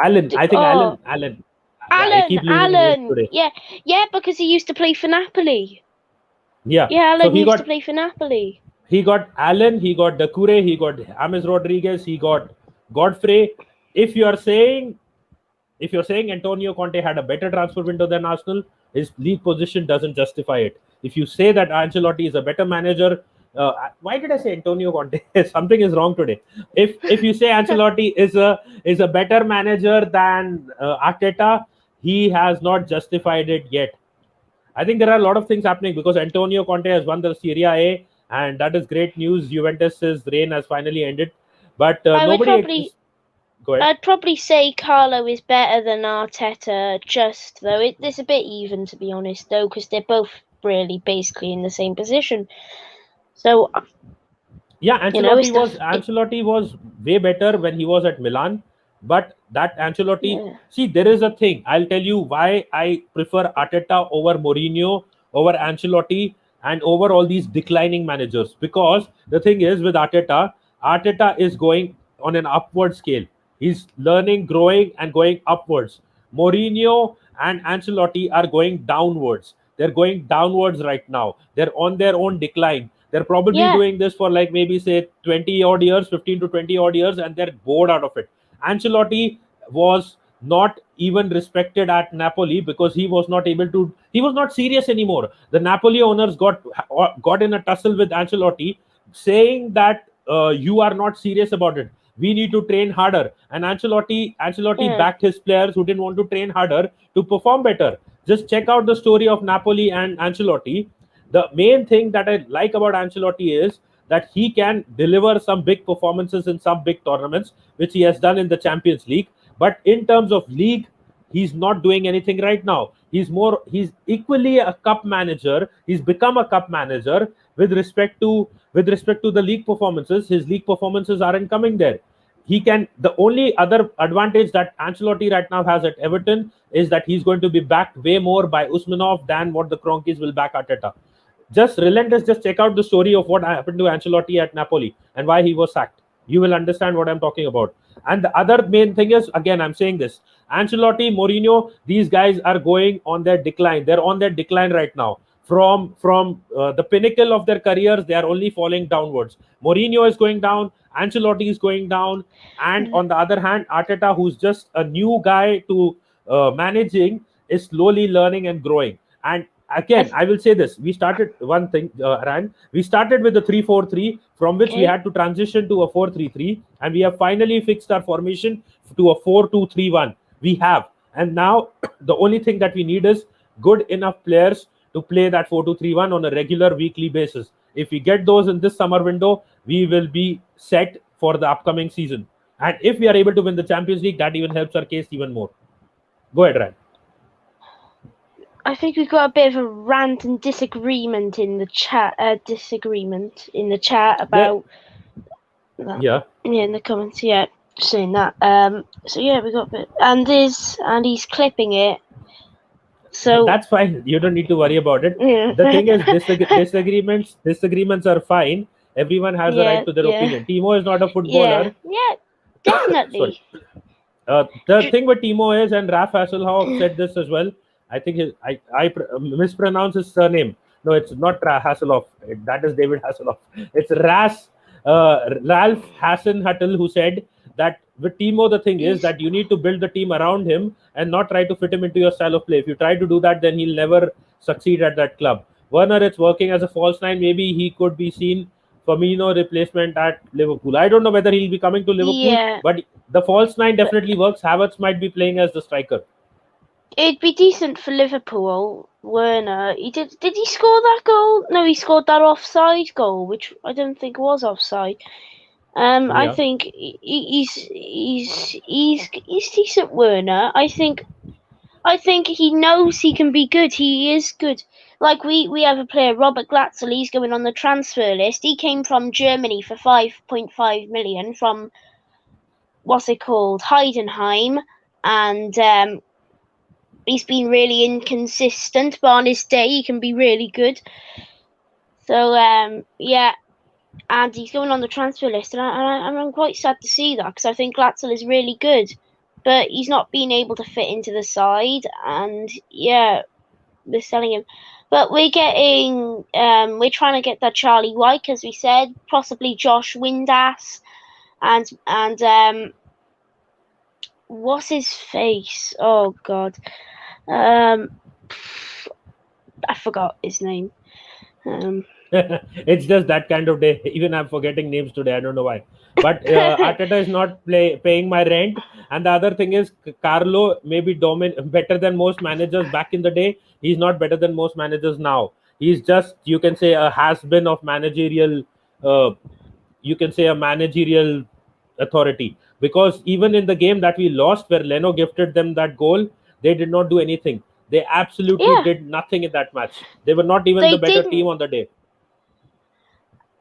Allen. I think Allen. Allen. Yeah, because he used to play for Napoli. Yeah. Allen used to play for Napoli. He got Allen. He got Doucouré. He got James Rodriguez. He got Godfrey. If you're saying Antonio Conte had a better transfer window than Arsenal, his league position doesn't justify it. If you say that Ancelotti is a better manager, why did I say Antonio Conte? Something is wrong today. If you say Ancelotti is a better manager than Arteta, he has not justified it yet. I think there are a lot of things happening because Antonio Conte has won the Serie A, and that is great news. Juventus's reign has finally ended. But nobody. Go ahead. I'd probably say Carlo is better than Arteta. Just though it's a bit even, to be honest, though, because they're both really basically in the same position. So Yeah, It's Ancelotti was way better when he was at Milan, but that Ancelotti. yeah, See, there is a thing. I'll tell you why I prefer Arteta over Mourinho, over Ancelotti, and over all these declining managers. Because the thing is with Arteta, Arteta is going on an upward scale. He's learning, growing, and going upwards. Mourinho and Ancelotti are going downwards. They're going downwards right now. They're on their own decline. They're probably yeah, doing this for like maybe say 20 odd years, 15 to 20 odd years, and they're bored out of it. Ancelotti was not even respected at Napoli because he was not serious anymore. The Napoli owners got in a tussle with Ancelotti saying that you are not serious about it. We need to train harder. And Ancelotti yeah. backed his players who didn't want to train harder to perform better. Just check out the story of Napoli and Ancelotti. The main thing that I like about Ancelotti is that he can deliver some big performances in some big tournaments, which he has done in the Champions League. But in terms of league, he's not doing anything right now. He's equally a cup manager. He's become a cup manager with respect to the league performances. His league performances aren't coming there. The only other advantage that Ancelotti right now has at Everton is that he's going to be backed way more by Usmanov than what the Kroenkes will back Arteta. Just relentless. Just check out the story of what happened to Ancelotti at Napoli and why he was sacked. You will understand what I'm talking about. And the other main thing is, again, I'm saying this: Ancelotti, Mourinho, these guys are going on their decline. They're on their decline right now. From the pinnacle of their careers, they are only falling downwards. Mourinho is going down. Ancelotti is going down, and on the other hand, Arteta, who's just a new guy to managing, is slowly learning and growing. And again, I will say this: we started one thing, Rand. We started with the 3-4-3, from which we Okay. had to transition to a 4-3-3, and we have finally fixed our formation to a 4-2-3-1. We have, and now the only thing that we need is good enough players to play that 4-2-3-1 on a regular weekly basis. If we get those in this summer window, we will be set for the upcoming season. And if we are able to win the Champions League, that even helps our case even more. Go ahead, Ryan. I think we've got a bit of a rant and disagreement in the chat. About that. Yeah. In the comments. Yeah, saying that. So yeah, we got a bit, and he's clipping it. So That's fine. You don't need to worry about it. yeah. The thing is, disagreements are fine. Everyone has a right to their opinion. Timo is not a footballer. Yeah, definitely. The thing with Timo is, and Raf Hasselhoff said this as well. I think I mispronounce his surname. No, it's not Hasselhoff. That is David Hasselhoff. It's Ralph Hasenhutl who said that with Timo, the thing is that you need to build the team around him and not try to fit him into your style of play. If you try to do that, then he'll never succeed at that club. Werner, it's working as a false nine. Maybe he could be seen Firmino replacement at Liverpool. I don't know whether he'll be coming to Liverpool, but the false nine definitely works. Havertz might be playing as the striker. It'd be decent for Liverpool. Werner, did he score that goal? No, he scored that offside goal, which I don't think was offside. I think he's decent, Werner. I think he knows he can be good. He is good. Like we have a player, Robert Glatzel. He's going on the transfer list. He came from Germany for 5.5 million from what's it called, Heidenheim, and he's been really inconsistent. But on his day, he can be really good. So yeah. And he's going on the transfer list, and I'm quite sad to see that because I think Glatzel is really good, but he's not been able to fit into the side, and yeah, they're selling him. But we're trying to get that Charlie White, as we said, possibly Josh Windass, and what's his face? Oh God, I forgot his name. It's just that kind of day. Even I'm forgetting names today. I don't know why. But Arteta is not paying my rent. And the other thing is, Carlo may be better than most managers back in the day. He's not better than most managers now. He's just, you can say, a has-been of managerial. You can say a managerial authority. Because even in the game that we lost, where Leno gifted them that goal, they did not do anything. They absolutely did nothing in that match. They were not even the better team on the day.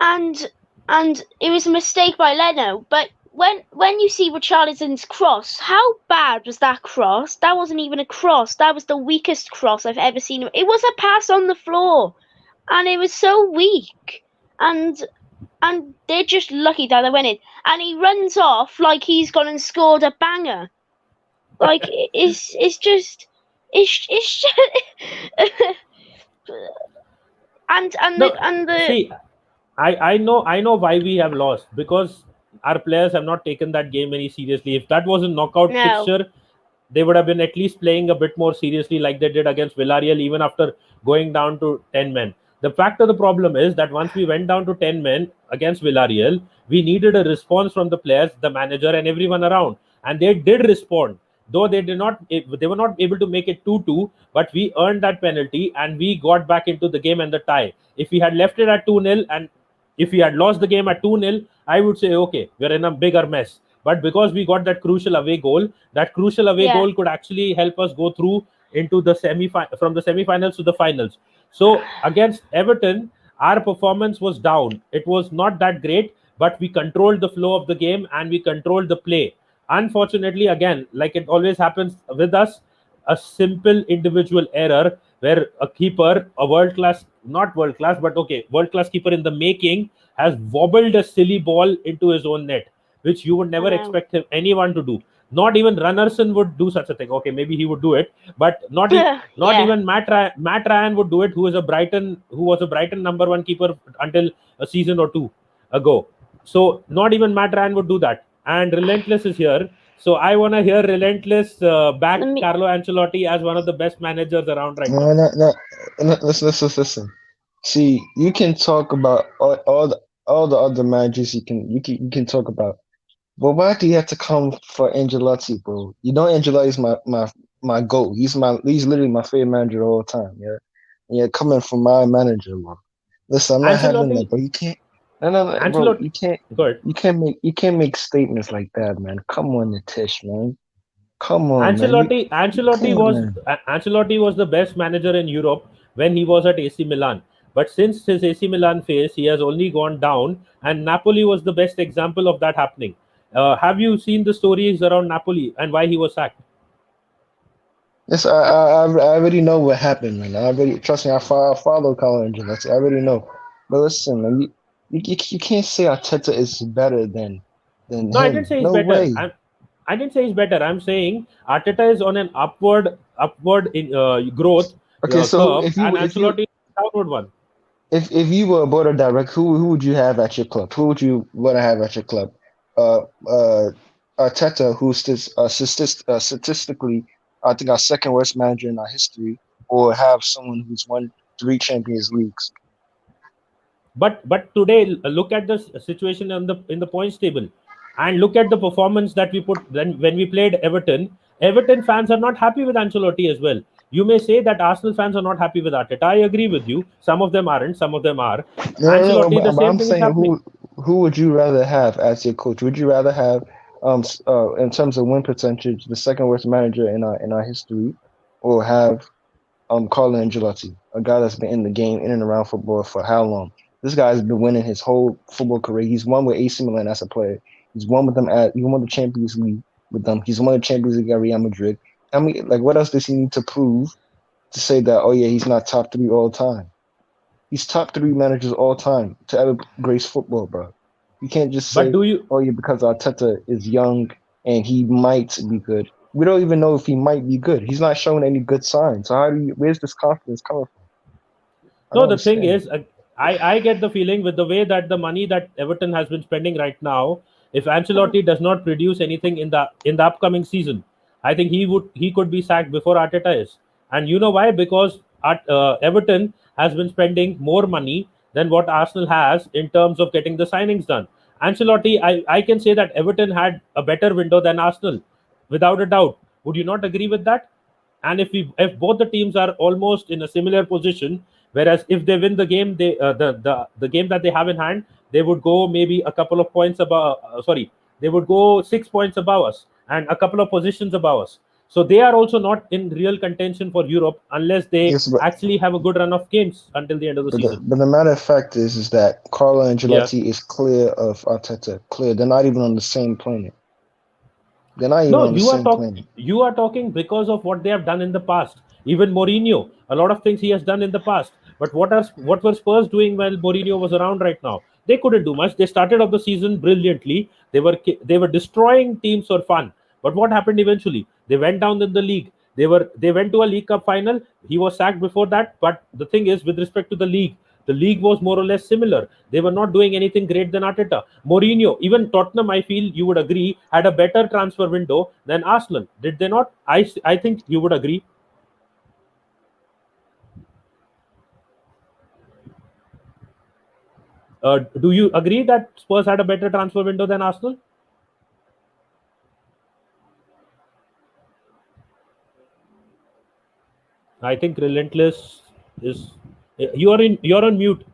And and it was a mistake by Leno. But when you see Richarlison's cross, how bad was that cross? That wasn't even a cross. That was the weakest cross I've ever seen. It was a pass on the floor, and it was so weak. And they're just lucky that they went in. And he runs off like he's gone and scored a banger. Like it's just and No, the see, I know why we have lost, because our players have not taken that game very seriously. If that was a knockout no. fixture, they would have been at least playing a bit more seriously like they did against Villarreal, even after going down to 10 men. The fact of the problem is that once we went down to 10 men against Villarreal, we needed a response from the players, the manager, and everyone around. And they did respond. Though they were not able to make it 2-2, but we earned that penalty and we got back into the game and the tie. If we had left it at 2-0 and if we had lost the game at 2-0, I would say, okay, we're in a bigger mess. But because we got that crucial away goal, that crucial away Yeah. goal could actually help us go through into the from the semi-finals to the finals. So against Everton, our performance was down. It was not that great, but we controlled the flow of the game and we controlled the play. Unfortunately, again, like it always happens with us, a simple individual error where a keeper, a world class, not world class, but okay, world class keeper in the making, has wobbled a silly ball into his own net, which you would never know. expect anyone to do. Not even Runnerson would do such a thing. Okay, maybe he would do it, but not Yeah. even Matt Ryan would do it, who was a Brighton number one keeper until a season or two ago. So not even Matt Ryan would do that. And Relentless is here. So I want to hear Relentless back Let me- Carlo Ancelotti as one of the best managers around right now. No. Listen. See, you can talk about all the other managers you can talk about, but why do you have to come for Angelotti, bro? You know Angelotti is my goat. He's literally my favorite manager of all time. Yeah, and you're coming from my manager, bro. Listen, I'm not having Ancelotti, that, but you can't. No, bro. Ancelotti, good. You can't make statements like that, man. Come on, Nitish, man. Come on, man. Ancelotti was the best manager in Europe when he was at AC Milan. But since his AC Milan phase, he has only gone down, and Napoli was the best example of that happening. Have you seen the stories around Napoli and why he was sacked? Yes, I already know what happened, man. I already trust me. I follow Carlo Ancelotti. I already know. But listen, man, you can't say Arteta is better than No, I him. didn't say he's No better. way. I didn't say he's better. I'm saying Arteta is on an upward in growth Okay, so curve, and Ancelotti is a downward one. if you were a board of director, who would you have at your club? Who would you want to have at your club? Arteta, who's statistically, I think our second worst manager in our history, or have someone who's won 3 Champions Leagues. But today, look at the situation in the points table, and look at the performance that we put when we played Everton. Everton fans are not happy with Ancelotti as well. You may say that Arsenal fans are not happy with Arteta. I agree with you. Some of them aren't. Some of them are. Ancelotti, the but same I'm thing is saying happening. who would you rather have as your coach? Would you rather have in terms of win percentage the second worst manager in our history, or have Carlo Ancelotti, a guy that's been in the game in and around football for how long? This guy's been winning his whole football career. He's won with AC Milan as a player. He's won with them he won the Champions League with them. He's won the Champions League at Real Madrid. I mean, like, what else does he need to prove to say that, oh yeah, he's not top 3 all time? He's top 3 managers all time to ever grace football, bro. You can't just say, oh yeah, because Arteta is young and he might be good. We don't even know if he might be good. He's not showing any good signs. So where's this confidence coming from? No, the thing is, I get the feeling with the way that the money that Everton has been spending right now, if Ancelotti does not produce anything in the upcoming season, I think he could be sacked before Arteta is. And you know why? Because Everton has been spending more money than what Arsenal has in terms of getting the signings done. Ancelotti, I can say that Everton had a better window than Arsenal, without a doubt. Would you not agree with that? And if both the teams are almost in a similar position, whereas if they win the game, the game that they have in hand, they would go maybe a couple of points above. They would go 6 points above us and a couple of positions above us. So they are also not in real contention for Europe unless they Yes, but actually have a good run of games until the end of the season. but the matter of fact is that Carlo Yeah. Ancelotti is clear of Arteta. Clear. They're not even on the same planet. They're not even No, on the same planet. you are talking because of what they have done in the past. Even Mourinho, a lot of things he has done in the past. But what were Spurs doing while Mourinho was around right now? They couldn't do much. They started off the season brilliantly. They were destroying teams for fun. But what happened eventually? They went down in the league. They went to a League Cup final. He was sacked before that. But the thing is, with respect to the league was more or less similar. They were not doing anything great than Arteta. Mourinho, even Tottenham, I feel you would agree, had a better transfer window than Arsenal. Did they not? I think you would agree. Do you agree that Spurs had a better transfer window than Arsenal? I think Relentless is. You're on mute.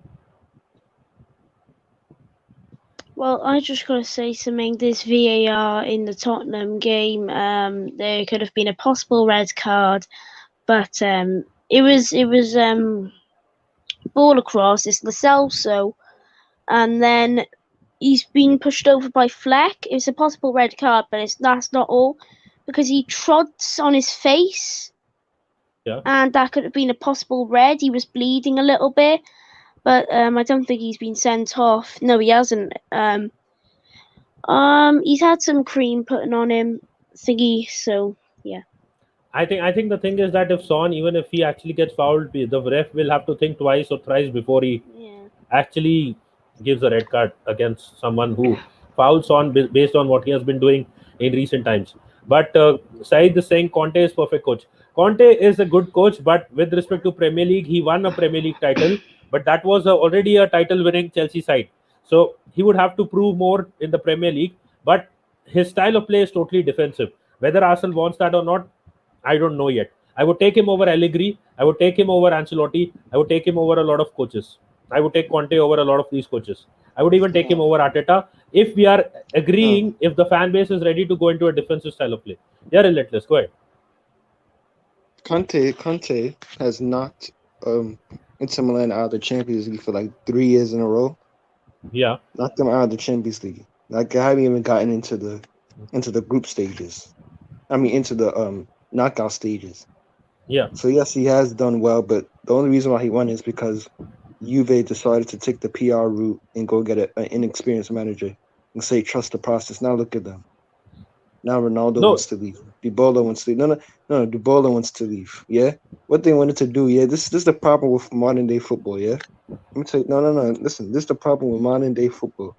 Well, I just gotta say something. This VAR in the Tottenham game, there could have been a possible red card, but it was ball across. It's Lo Celso, and then he's been pushed over by Fleck. It's a possible red card, but that's not all, because he trods on his face. Yeah. And that could have been a possible red. He was bleeding a little bit, but I don't think he's been sent off. No, he hasn't. He's had some cream putting on him, thingy. So yeah. I think the thing is that if Son, even if he actually gets fouled, the ref will have to think twice or thrice before he actually gives a red card against someone who fouls on based on what he has been doing in recent times. But Said is saying Conte is perfect coach. Conte is a good coach, but with respect to Premier League, he won a Premier League title, but that was already a title-winning Chelsea side. So he would have to prove more in the Premier League. But his style of play is totally defensive. Whether Arsenal wants that or not, I don't know yet. I would take him over Allegri. I would take him over Ancelotti. I would take him over a lot of coaches. I would take Conte over a lot of these coaches. I would even take him over Arteta if we are agreeing, if the fan base is ready to go into a defensive style of play. Yeah, Relentless. Go ahead. Conte has knocked Inter Milan out of the Champions League for like 3 years in a row. Yeah. Knocked them out of the Champions League. Like I haven't even gotten into the group stages. I mean into the knockout stages. Yeah. So yes, he has done well, but the only reason why he won is because Juve decided to take the PR route and go get an inexperienced manager and say trust the process. Now look at them. Now Ronaldo wants to leave. Dybala wants to leave. No. Dybala wants to leave. Yeah, what they wanted to do. Yeah, this is the problem with modern day football. Yeah, let me tell you. No. Listen, this is the problem with modern day football.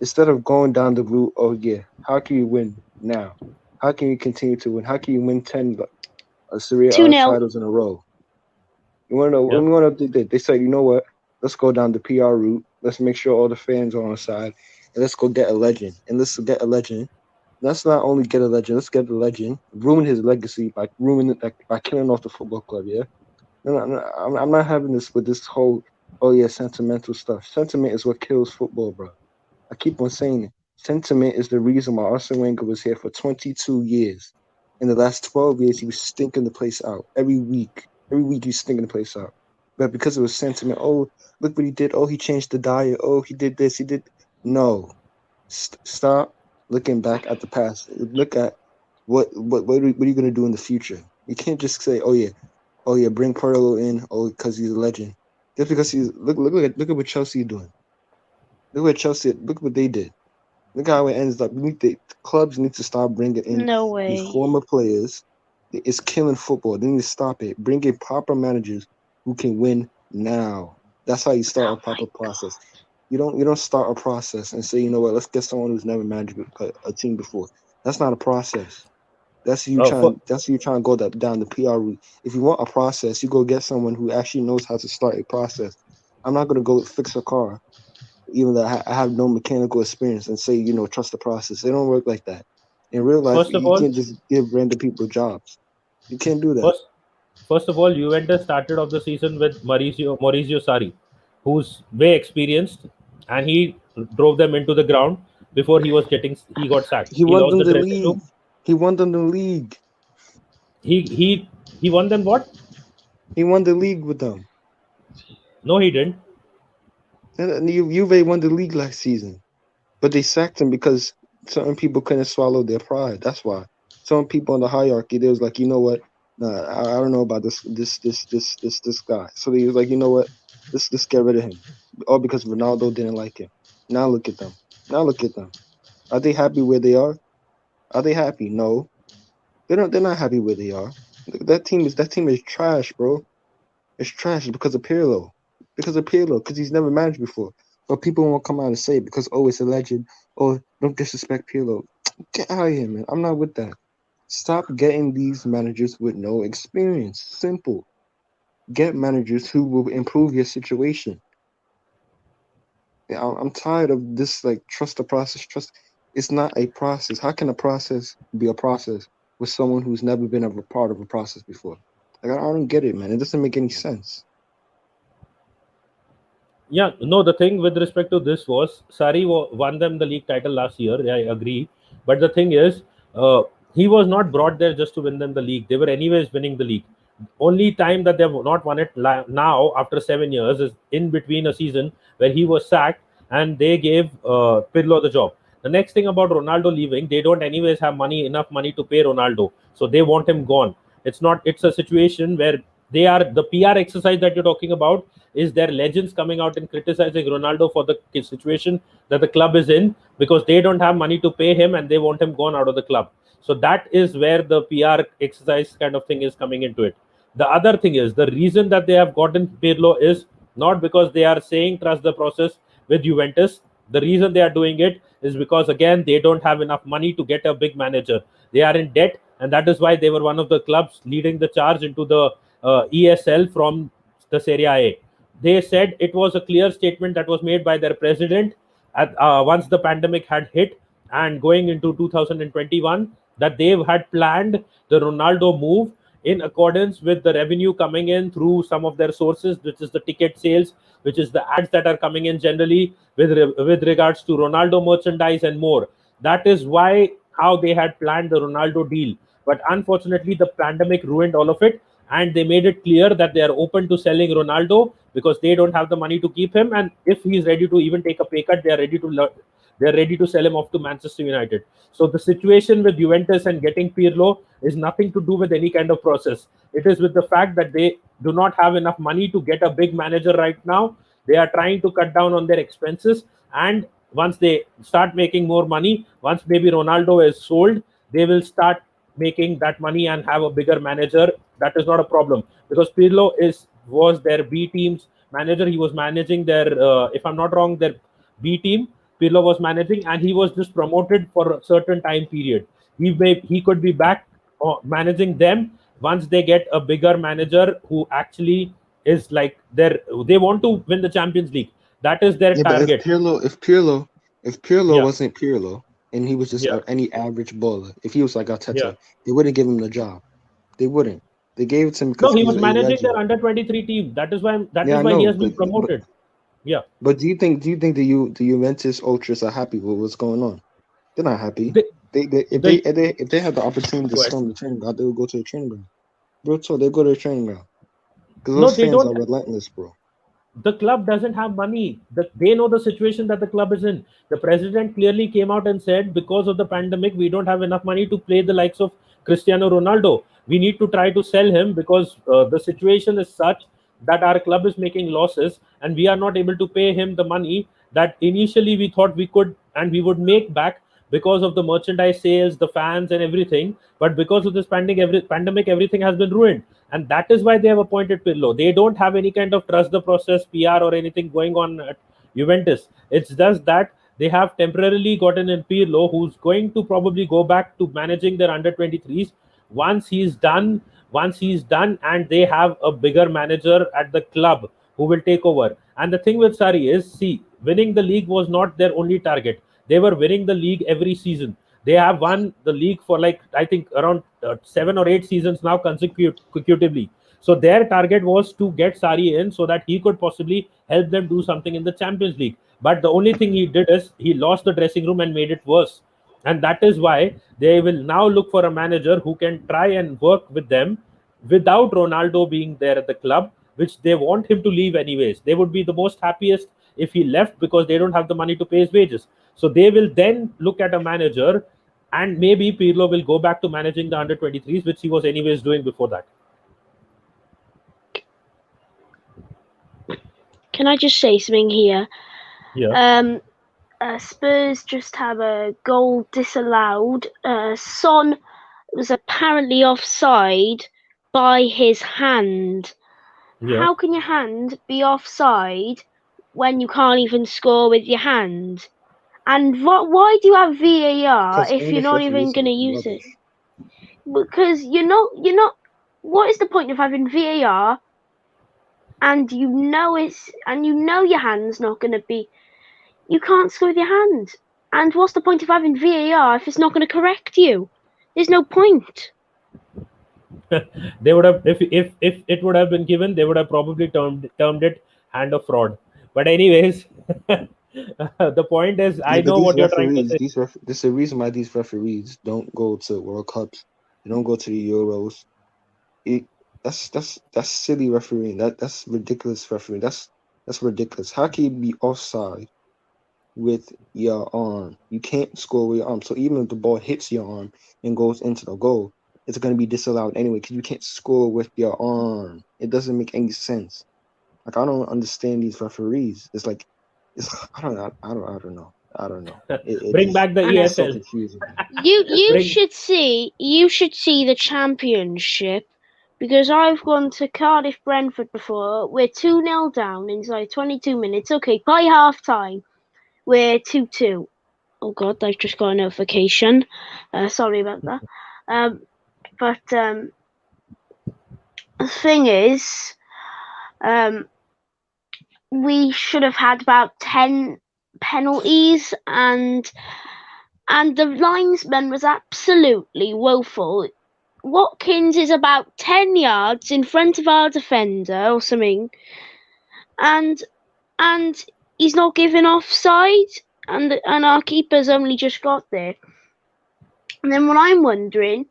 Instead of going down the route, oh yeah, how can you win now? How can you continue to win? How can you win 10 Serie A 2-0. titles in a row? You want to know? You want to? They said, you know what? Let's go down the PR route. Let's make sure all the fans are on our side, and let's go get a legend. And let's get a legend. Let's not only get a legend. Let's get the legend. Ruin his legacy by by killing off the football club. Yeah. No, I'm not having this with this whole sentimental stuff. Sentiment is what kills football, bro. I keep on saying it. Sentiment is the reason why Arsene Wenger was here for 22 years. In the last 12 years, he was stinking the place out every week. Every week, he's stinking the place out. But because it was sentiment, oh, look what he did. Oh, he changed the diet. Oh, he did this. He did. No. Stop looking back at the past. Look at what are you going to do in the future? You can't just say, oh yeah, bring Pirlo in, because he's a legend. Just because he's look at what Chelsea are doing. Look what they did. Look how it ends up. Clubs need to stop bringing in these former players. It's killing football. They need to stop it. Bring in proper managers who can win now. That's how you start a proper process. You don't start a process and say, you know what, let's get someone who's never managed a team before. That's not a process. That's you trying to go down the PR route. If you want a process, you go get someone who actually knows how to start a process. I'm not gonna go fix a car, even though I have no mechanical experience, and say, trust the process. It don't work like that. In real life, you can't just give random people jobs. You can't do that. First of all, Juventus started off the season with Maurizio Sarri, who's way experienced, and he drove them into the ground before he got sacked. He won them the league. He won them the league. He won them what? He won the league with them. No, he didn't. And Juve won the league last season, but they sacked him because certain people couldn't swallow their pride. That's why. Some people in the hierarchy, they was like, you know what? Nah, I don't know about this guy. So they was like, you know what? Let's get rid of him. All because Ronaldo didn't like him. Now look at them. Now look at them. Are they happy where they are? Are they happy? No. They're not happy where they are. That team is trash, bro. It's trash because of Pirlo. Because he's never managed before. But people won't come out and say it because it's a legend. Oh, don't disrespect Pirlo. Get out of here, man. I'm not with that. Stop getting these managers with no experience. Simple. Get managers who will improve your situation. Yeah, I'm tired of this, like, trust the process. It's not a process. How can a process be a process with someone who's never been a part of a process before? Like, I don't get it, man. It doesn't make any sense. Yeah, no, the thing with respect to this was Sarri won them the league title last year. Yeah, I agree. But the thing is, he was not brought there just to win them the league. They were anyways winning the league. Only time that they have not won it now after 7 years is in between a season where he was sacked and they gave Pirlo the job. The next thing about Ronaldo leaving, they don't anyways have enough money to pay Ronaldo, so they want him gone. It's a situation where they are the PR exercise that you're talking about is their legends coming out and criticizing Ronaldo for the situation that the club is in because they don't have money to pay him and they want him gone out of the club. So that is where the PR exercise kind of thing is coming into it. The other thing is the reason that they have gotten Pirlo is not because they are saying trust the process with Juventus. The reason they are doing it is because again they don't have enough money to get a big manager. They are in debt, and that is why they were one of the clubs leading the charge into the ESL from the Serie A. They said it was a clear statement that was made by their president once the pandemic had hit and going into 2021 that they had planned the Ronaldo move in accordance with the revenue coming in through some of their sources, which is the ticket sales, which is the ads that are coming in generally with regards to Ronaldo merchandise and more. That is why how they had planned the Ronaldo deal. But unfortunately, the pandemic ruined all of it, and they made it clear that they are open to selling Ronaldo because they don't have the money to keep him, and if he's ready to even take a pay cut, they are ready to sell him off to Manchester United. So the situation with Juventus and getting Pirlo is nothing to do with any kind of process. It is with the fact that they do not have enough money to get a big manager right now. They are trying to cut down on their expenses, and once they start making more money, once maybe Ronaldo is sold, they will start making that money and have a bigger manager. That is not a problem because Pirlo was their B team's manager. He was managing their, if I'm not wrong, their B team. Pirlo was managing, and he was just promoted for a certain time period. He could be back managing them once they get a bigger manager who actually is like they want to win the Champions League. That is their target. But if Pirlo Yeah. wasn't Pirlo and he was just Yeah. any average bowler, if he was like Arteta, Yeah. they wouldn't give him the job. They wouldn't. They gave it to him No, because he he's was a managing legend. their under 23 team. That is why Yeah, I he know, has been promoted. Yeah. But do you think the Juventus ultras are happy with what's going on? They're not happy. If they had the opportunity to Go ahead. storm the training ground, they would go to the training ground. Bro, so they go to the training ground because No, those they fans are don't. relentless, bro. The club doesn't have money. They know the situation that the club is in. The president clearly came out and said, because of the pandemic, we don't have enough money to play the likes of Cristiano Ronaldo. We need to try to sell him because the situation is such that our club is making losses and we are not able to pay him the money that initially we thought we could and we would make back because of the merchandise sales, the fans, and everything. But because of this pandemic, everything has been ruined. And that is why they have appointed Pirlo. They don't have any kind of trust the process, PR, or anything going on at Juventus. It's just that they have temporarily gotten in Pirlo, who's going to probably go back to managing their under 23s once he's done. And they have a bigger manager at the club who will take over. And the thing with Sarri is, see, winning the league was not their only target. They were winning the league every season. They have won the league for I think around 7 or 8 seasons now consecutively. So their target was to get Sarri in so that he could possibly help them do something in the Champions League. But the only thing he did is he lost the dressing room and made it worse. And that is why they will now look for a manager who can try and work with them without Ronaldo being there at the club, which they want him to leave anyways. They would be the most happiest if he left because they don't have the money to pay his wages. So they will then look at a manager, and maybe Pirlo will go back to managing the under 23s, which he was anyways doing before that. Can I just say something here? Yeah. Spurs just have a goal disallowed. Son was apparently offside by his hand. Yeah. How can your hand be offside when you can't even score with your hand? And why do you have VAR Because if you're English not even referees going are to use it? rubbish. Because you're not. What is the point of having VAR? And you know your hand's not going to be. You can't score with your hand. And what's the point of having VAR if it's not going to correct you? There's no point. They would have, if it would have been given, they would have probably termed it hand of fraud. But anyways, the point is, Yeah, I but know these what you're trying to referees, say. there's a reason why these referees don't go to World Cups. They don't go to the Euros. It, that's silly refereeing. That's ridiculous refereeing. That's ridiculous. How can you be offside with your arm? You can't score with your arm. So even if the ball hits your arm and goes into the goal, it's going to be disallowed anyway because you can't score with your arm. It doesn't make any sense. Like I don't understand these referees. It's like I don't know. I don't know. It Bring is back the I know. it's so ESL. confusing. You Bring. should see the championship because I've gone to Cardiff Brentford before. We're 2-0 down inside 22 minutes. Okay, by half time we're 2-2. Oh god, I've just got a notification. Sorry about that. But the thing is, we should have had about 10 penalties, and the linesman was absolutely woeful. Watkins is about 10 yards in front of our defender or something, and he's not giving offside, and our keeper's only just got there. And then what I'm wondering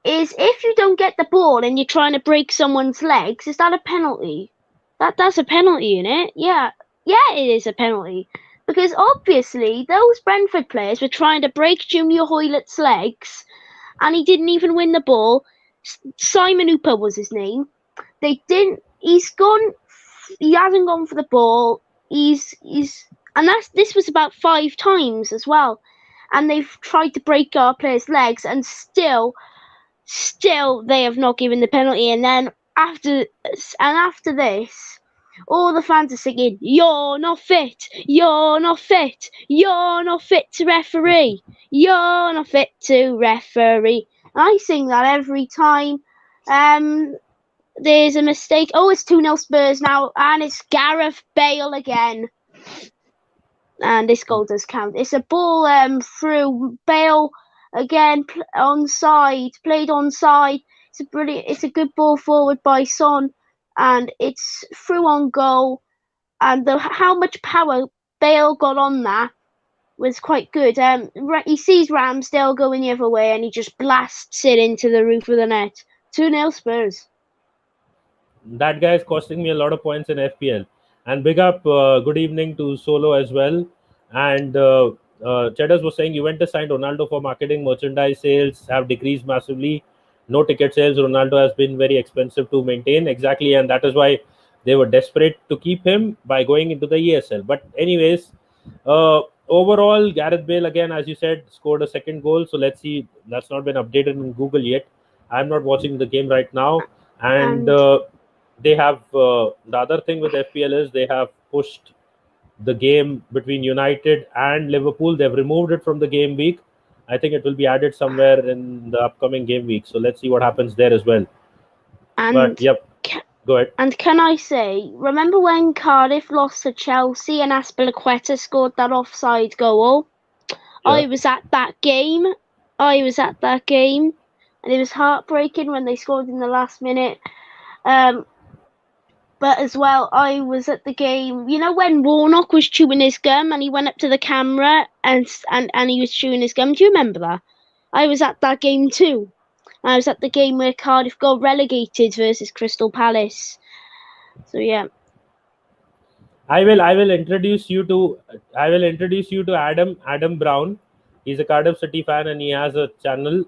is, if you don't get the ball and you're trying to break someone's legs, is that a penalty? That's a penalty, isn't it? Yeah, it is a penalty. Because obviously those Brentford players were trying to break Junior Hoylett's legs, and he didn't even win the ball. Simon Hooper was his name. They didn't. He's gone. He hasn't gone for the ball. And this was about 5 times as well. And they've tried to break our players' legs, and still they have not given the penalty. And then after this, all the fans are singing, "You're not fit. You're not fit. You're not fit to referee. You're not fit to referee." I sing that every time there's a mistake. Oh, it's 2-0 Spurs now, and it's Gareth Bale again. And this goal does count. It's a ball through Bale again, onside, played onside. It's a good ball forward by Son, and it's through on goal. And how much power Bale got on that was quite good. He sees Ramsdale going the other way, and he just blasts it into the roof of the net. 2-0 Spurs. That guy is costing me a lot of points in FPL. And big up, good evening to Solo as well. And Cheddars was saying Juventus signed Ronaldo for marketing. Merchandise sales have decreased massively. No ticket sales. Ronaldo has been very expensive to maintain. Exactly. And that is why they were desperate to keep him by going into the ESL. But anyways, overall, Gareth Bale, again, as you said, scored a second goal. So let's see. That's not been updated in Google yet. I'm not watching the game right now. And they have the other thing with FPL is they have pushed the game between United and Liverpool. They've removed it from the game week. I think it will be added somewhere in the upcoming game week. So let's see what happens there as well. But yep, go ahead. And can I say, remember when Cardiff lost to Chelsea and Azpilicueta scored that offside goal? Yeah. I was at that game. And it was heartbreaking when they scored in the last minute. But as well, I was at the game. You know when Warnock was chewing his gum and he went up to the camera and he was chewing his gum. Do you remember that? I was at that game too. I was at the game where Cardiff got relegated versus Crystal Palace. So yeah. I will introduce you to Adam Brown. He's a Cardiff City fan and he has a channel.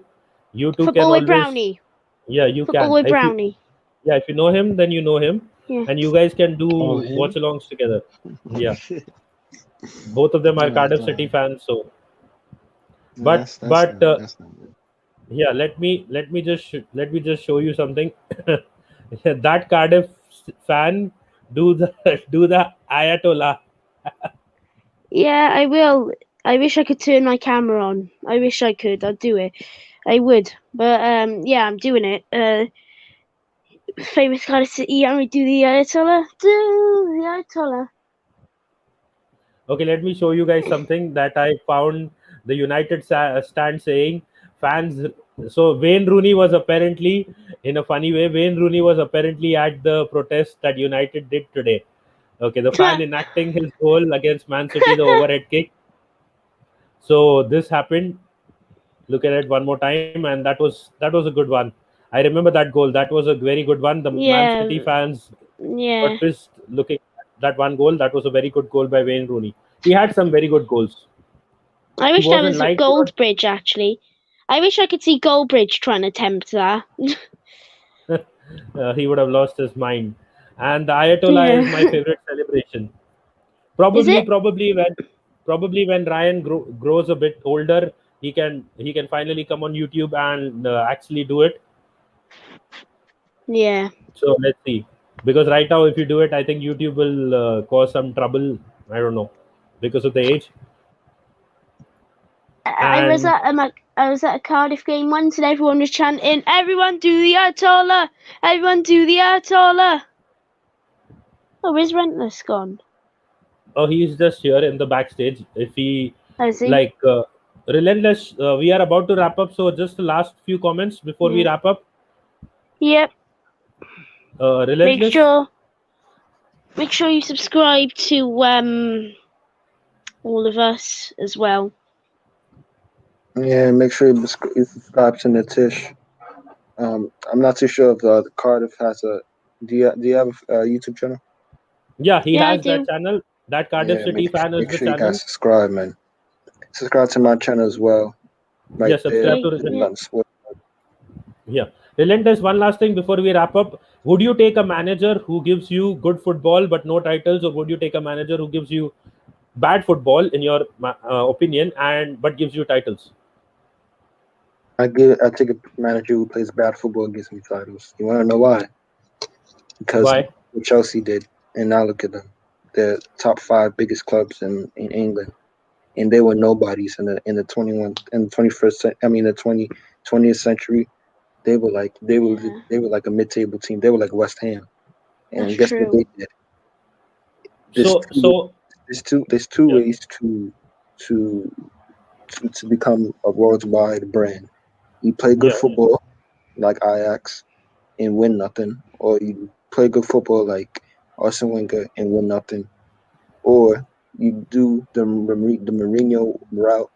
You two can Football with always Brownie. you Football can. with If you, Brownie. if you know him, then you know him, Yeah. and you guys can do Oh, him? watch-alongs together. Yeah, both of them are No, Cardiff it's City not. fans. So, No, but that's but not, that's not good. yeah, let me just show you something. That Cardiff fan do the Ayatollah. Yeah, I will. I wish I could turn my camera on. I wish I could. I'd do it. I would. But yeah, I'm doing it. Famous Cardiff City. I'm gonna do the Ayatollah. Do the Ayatollah. Okay, let me show you guys something that I found the United stand saying fans. So Wayne Rooney was apparently, in a funny way, at the protest that United did today. Okay, the fan enacting his goal against Man City, the overhead kick. So this happened. Look at it one more time, and that was a good one. I remember that goal. That was a very good one. The Man City fans Yeah. got pissed looking at that one goal. That was a very good goal by Wayne Rooney. He had some very good goals. I wish that wasn't was liked Goldbridge actually. I wish I could see Goldbridge trying to attempt that. He would have lost his mind. And the Ayatollah is my favorite celebration. Probably, it? probably when Ryan grows a bit older, he can finally come on YouTube and actually do it. Yeah. So let's see. Because right now, if you do it, I think YouTube will cause some trouble. I don't know, because of the age. I was at a Cardiff game once and everyone was chanting, "Everyone do the Ayatollah! Everyone do the Ayatollah!" Oh, where's Rentless gone? Oh, he's just here in the backstage. If he Is he? like Relentless, we are about to wrap up. So just the last few comments before we wrap up. Yep. Relentless. Make sure you subscribe to all of us as well. Yeah, make sure you subscribe to Natish. I'm not too sure if the Cardiff has a. Do you have a YouTube channel? Yeah, he Yeah, has I do. that channel. That Cardiff City fan is Make the sure you channel. guys subscribe, man. Subscribe to my channel as well. Right Yeah, subscribe to there. Yeah. Relentless, one last thing before we wrap up. Would you take a manager who gives you good football but no titles, or would you take a manager who gives you bad football, in your opinion, but gives you titles? I take a manager who plays bad football and gives me titles. You want to know why? Because Why? what Chelsea did, and now look at them. They're top 5 biggest clubs in England, and they were nobodies in the 20th century. They were like a mid-table team. They were like West Ham, and That's guess true. what they did? There's two ways to become a worldwide brand. You play good football like Ajax and win nothing, or you play good football like Arsene Wenger and win nothing, or you do the Mourinho route.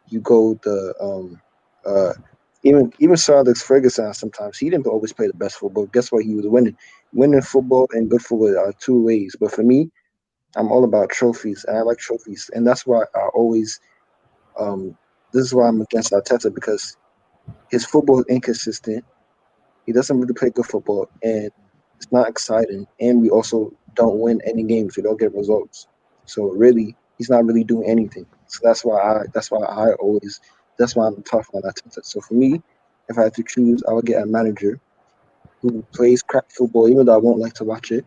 You go even Sir Alex Ferguson. Sometimes he didn't always play the best football. Guess what? He was winning. Winning football and good football are two ways. But for me, I'm all about trophies, and I like trophies, and that's why I always. This is why I'm against Arteta, because his football is inconsistent. He doesn't really play good football, and it's not exciting. And we also don't win any games. We don't get results. So really, he's not really doing anything. So that's why I'm tough on Arteta. So for me, if I had to choose, I would get a manager who plays crap football, even though I won't like to watch it.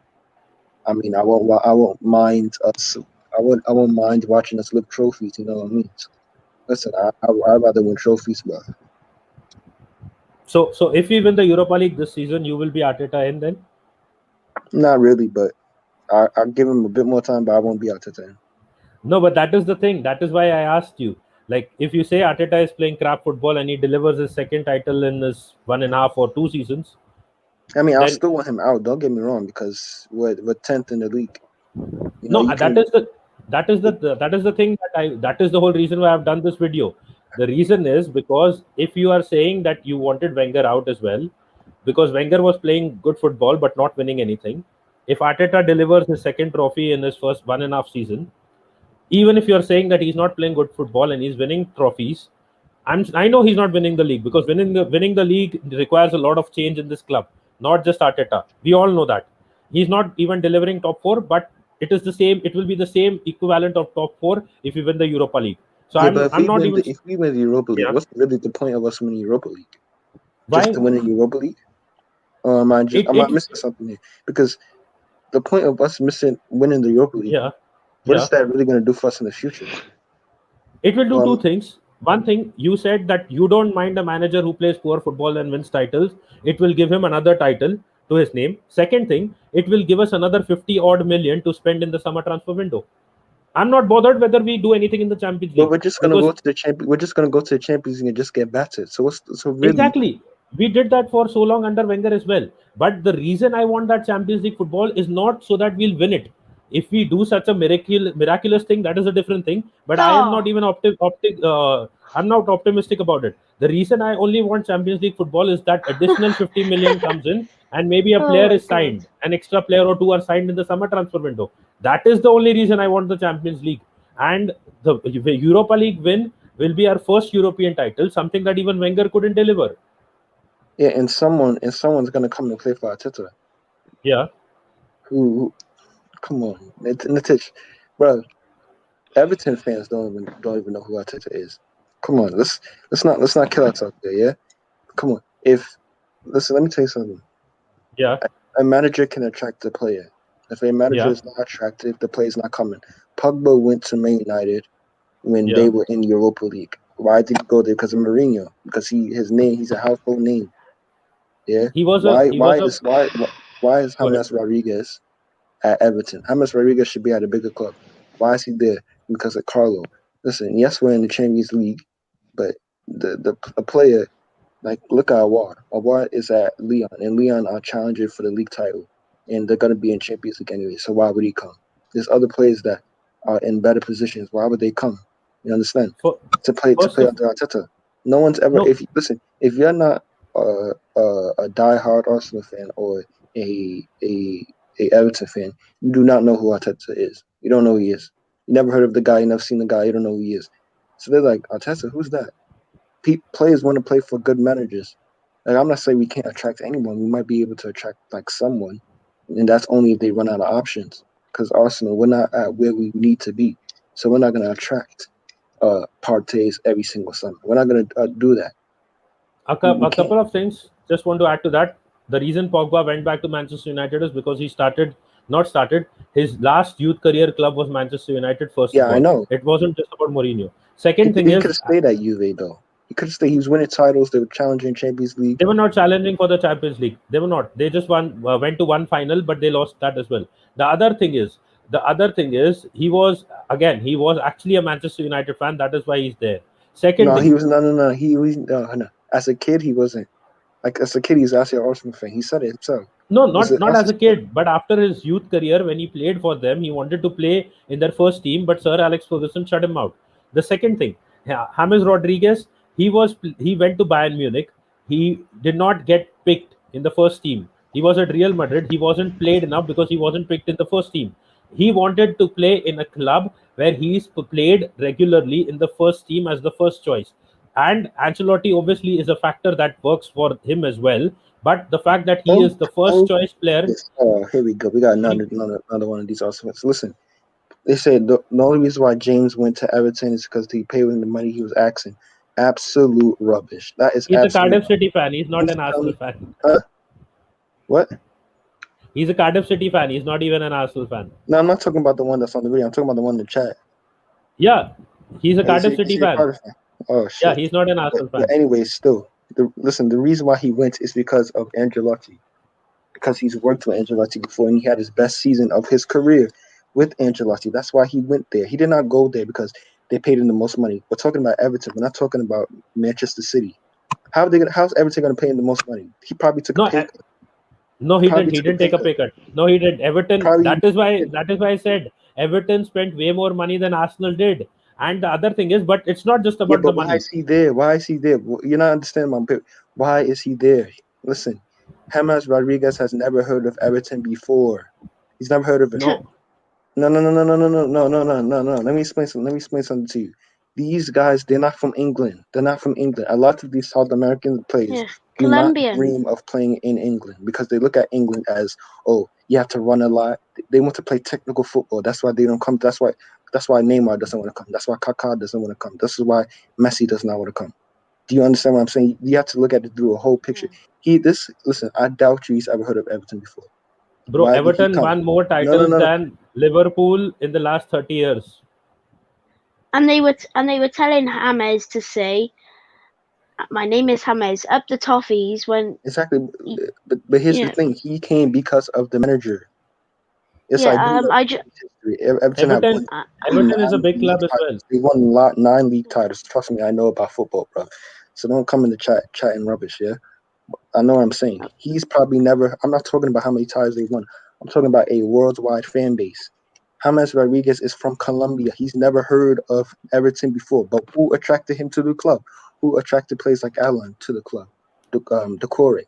I mean, I won't mind us. I won't mind watching us lift trophies. You know what I mean? Listen, I'd rather win trophies, but. So if we win the Europa League this season, you will be Arteta in then? Not really, but I'll give him a bit more time, but I won't be Arteta in. No, but that is the thing. That is why I asked you. Like, if you say Arteta is playing crap football and he delivers his second title in his 1.5 or 2 seasons, I mean, I'll then still want him out. Don't get me wrong, because we're 10th in the league. You know, no, you that can. is the thing that is the whole reason why I've done this video. The reason is because if you are saying that you wanted Wenger out as well, because Wenger was playing good football but not winning anything. If Arteta delivers his second trophy in his first 1.5 season, even if you're saying that he's not playing good football and he's winning trophies, I know he's not winning the league, because winning the league requires a lot of change in this club, not just Arteta. We all know that he's not even delivering top four, but it is the same. It will be the same equivalent of top four if we win the Europa League. So Yeah, but I'm not even. if we win the Europa League, Yeah. what's really the point of us winning Europa League? Just Why? to win the Europa League? Or am I missing something here? Because the point of us winning the Europa League, Yeah. what Yeah. is that really going to do for us in the future? It will do two things. One thing, you said that you don't mind a manager who plays poor football and wins titles. It will give him another title to his name. Second thing, it will give us another 50 odd million to spend in the summer transfer window. I'm not bothered whether we do anything in the Champions But League, we're just going to because go to the champion. We're just going to go to the Champions League and just get battered. So really? exactly, we did that for so long under Wenger as well. But the reason I want that Champions League football is not so that we'll win it. If we do such a miraculous thing, that is a different thing. But I am not even I'm not optimistic about it. The reason I only want Champions League football is that additional 50 million comes in, and maybe a Oh player my is signed, an extra player or two are signed in the summer transfer window. That is the only reason I want the Champions League. And the Europa League win will be our first European title, something that even Wenger couldn't deliver. Yeah, and someone's going to come and play for Arteta. Yeah. Who come on, Natish, bro. Everton fans don't even know who Arteta is. Come on, let's not kill ourselves there, yeah. Come on, listen, let me tell you something. Yeah. A manager can attract the player. If a manager is not attractive, the player's not coming. Pogba went to Man United when they were in Europa League. Why did he go there? Because of Mourinho. Because he's a household name. Yeah. Why is James Rodriguez at Everton? James Rodriguez should be at a bigger club. Why is he there? Because of Carlo. Listen, yes, we're in the Champions League, but the player, like, look at Awar. Awar is at Lyon, and Lyon are challenging for the league title, and they're gonna be in Champions League anyway. So why would he come? There's other players that are in better positions. Why would they come? You understand? To play under Arteta. No one's ever. No. If you're not a diehard Arsenal fan or a Everton fan, you do not know who Arteta is. You don't know who he is. You never heard of the guy. You never seen the guy. You don't know who he is. So they're like, Arteta, who's that? Players want to play for good managers. Like, I'm not saying we can't attract anyone. We might be able to attract like someone, and that's only if they run out of options. Because Arsenal, we're not at where we need to be, so we're not going to attract Partey's every single summer. We're not going to do that. A couple of things. Just want to add to that. The reason Pogba went back to Manchester United is because his last youth career club was Manchester United. First of all, I know. It wasn't just about Mourinho. Second thing he is, could have stayed at Juve though. He could have stayed. He was winning titles. They were challenging Champions League. They were not challenging for the Champions League. They were not. They just went to one final, but they lost that as well. The other thing is, he was actually a Manchester United fan. That is why he's there. Second thing, he was no. He was no. As a kid, he wasn't. Like, as a kid, he's actually an Arsenal fan. He said it himself. No, not as a kid, but after his youth career, when he played for them, he wanted to play in their first team, but Sir Alex Ferguson shut him out. The second thing, James Rodriguez, he went to Bayern Munich. He did not get picked in the first team. He was at Real Madrid. He wasn't played enough because he wasn't picked in the first team. He wanted to play in a club where he's played regularly in the first team as the first choice. And Ancelotti obviously is a factor that works for him as well. But the fact that he is the first choice player. Yes. Oh, here we go. We got another one of these Arsenal fans. Listen, they said the only reason why James went to Everton is because he paid him the money he was asking. Absolute rubbish. That is. He's a Cardiff City fan. He's not an Arsenal fan. What? He's a Cardiff City fan. He's not even an Arsenal fan. No, I'm not talking about the one that's on the video. I'm talking about the one in the chat. Yeah, he's a Cardiff City fan. Oh shit. Yeah, he's not an Arsenal fan. But anyway, still, the reason why he went is because of Ancelotti. Because he's worked with Ancelotti before, and he had his best season of his career with Ancelotti. That's why he went there. He did not go there because they paid him the most money. We're talking about Everton. We're not talking about Manchester City. How's Everton going to pay him the most money? He probably took a pay cut. No, he didn't. Probably He took a didn't pay take a cut. pay cut. No, he did. Everton. Probably. That is why I said Everton spent way more money than Arsenal did. And the other thing is, but it's not just Yeah, about the but why money. is he there? Why is he there? You're not understanding my point. Why is he there? Listen, James Rodriguez has never heard of Everton before. He's never heard of it. No, No, no, no, no, no, no, no, no, no, no, no, no. Let me explain something. Let me explain something to you. These guys, they're not from England. They're not from England. A lot of these South American players Yeah, do not Colombian. dream of playing in England because they look at England as, oh, you have to run a lot. They want to play technical football. That's why they don't come. That's why Neymar doesn't want to come. That's why Kaká doesn't want to come. This is why Messi does not want to come. Do you understand what I'm saying? You have to look at it through a whole picture. Listen, I doubt you he's ever heard of Everton before. bro, Why would he Everton come? won more No, no, titles no, no. than Liverpool in the last 30 years. And they were telling James to say, "My name is James." Up the toffees when Exactly. he, But here's the yeah, thing. He came because of the manager. Yes, I yeah. do know I just history. Everton have won Everton, Everton is a nine big league club as well. titles. They won nine league titles. Trust me, I know about football, bro. So don't come in the chat chatting rubbish, yeah? I know what I'm saying. He's probably never. I'm not talking about how many titles they won. I'm talking about a worldwide fan base. James Rodriguez is from Colombia. He's never heard of Everton before. But who attracted him to the club? Who attracted players like Alan to the club? Decore.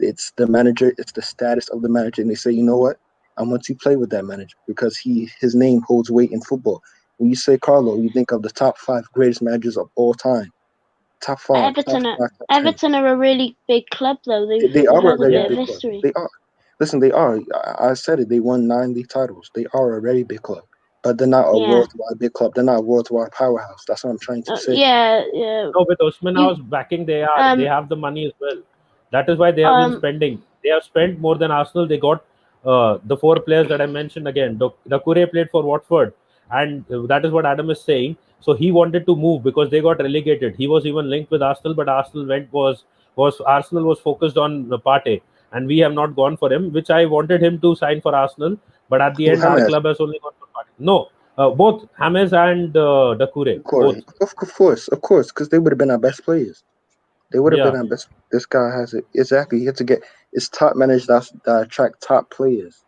It's the manager. It's the status of the manager. And they say, you know what? I want to play with that manager because his name holds weight in football. When you say Carlo, you think of the top 5 greatest managers of all time. Top 5, top Everton. 5, top 10. Everton are a really big club, though. They They've are a had a very bit of Yeah. big club. history. They are. Listen, they are. I said it. They won 9 league titles. They are a very big club, but they're not a Yeah. worldwide big club. They're not a worldwide powerhouse. That's what I'm trying to say. Yeah. Yeah. No, with Osman You. House backing, they Um. have the money as well. That is why they have been Um. spending. They have spent more than Arsenal. They got the 4 players that I mentioned again. Doucouré played for Watford, and that is what Adam is saying. So he wanted to move because they got relegated. He was even linked with Arsenal, but Arsenal was Arsenal was focused on Partey, and we have not gone for him, which I wanted him to sign for Arsenal, but at the Who end our Hamas? club has only gone for Partey. No, both James and Doucouré, both. Corey. Of course, because they would have been our best players. They would have been Yeah. our best. This guy has it exactly. He had to get. It's top managers that attract top players.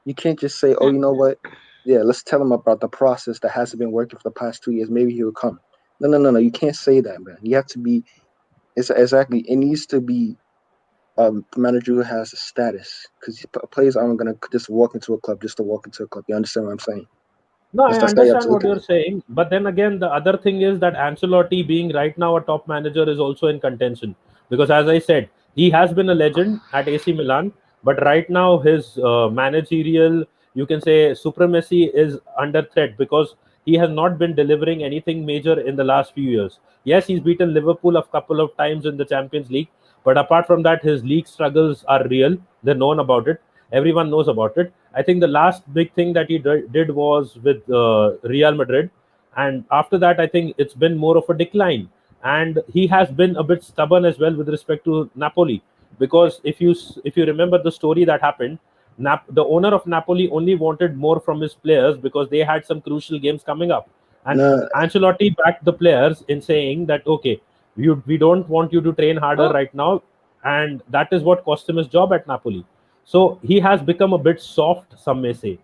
You can't just say, "Oh, you know what? Yeah, let's tell him about the process that hasn't been working for the past 2 years. Maybe he will come." No, no, no, no. You can't say that, man. You have to be. It's exactly. It needs to be manager who has a status because players aren't gonna just walk into a club just to walk into a club. You understand what I'm saying? No, I That's how you have to understand look what at you're it. saying, but then again, the other thing is that Ancelotti, being right now a top manager, is also in contention because, as I said, he has been a legend at AC Milan, but right now his managerial, you can say, supremacy is under threat because he has not been delivering anything major in the last few years. Yes, he's beaten Liverpool a couple of times in the Champions League, but apart from that, his league struggles are real. They're known about it. Everyone knows about it. I think the last big thing that he did was with Real Madrid, and after that, I think it's been more of a decline. And he has been a bit stubborn as well with respect to Napoli, because if you remember the story that happened, the owner of Napoli only wanted more from his players because they had some crucial games coming up, and No, Ancelotti backed the players in saying that okay, we don't want you to train harder Oh. right now, and that is what cost him his job at Napoli. So he has become a bit soft, some may say.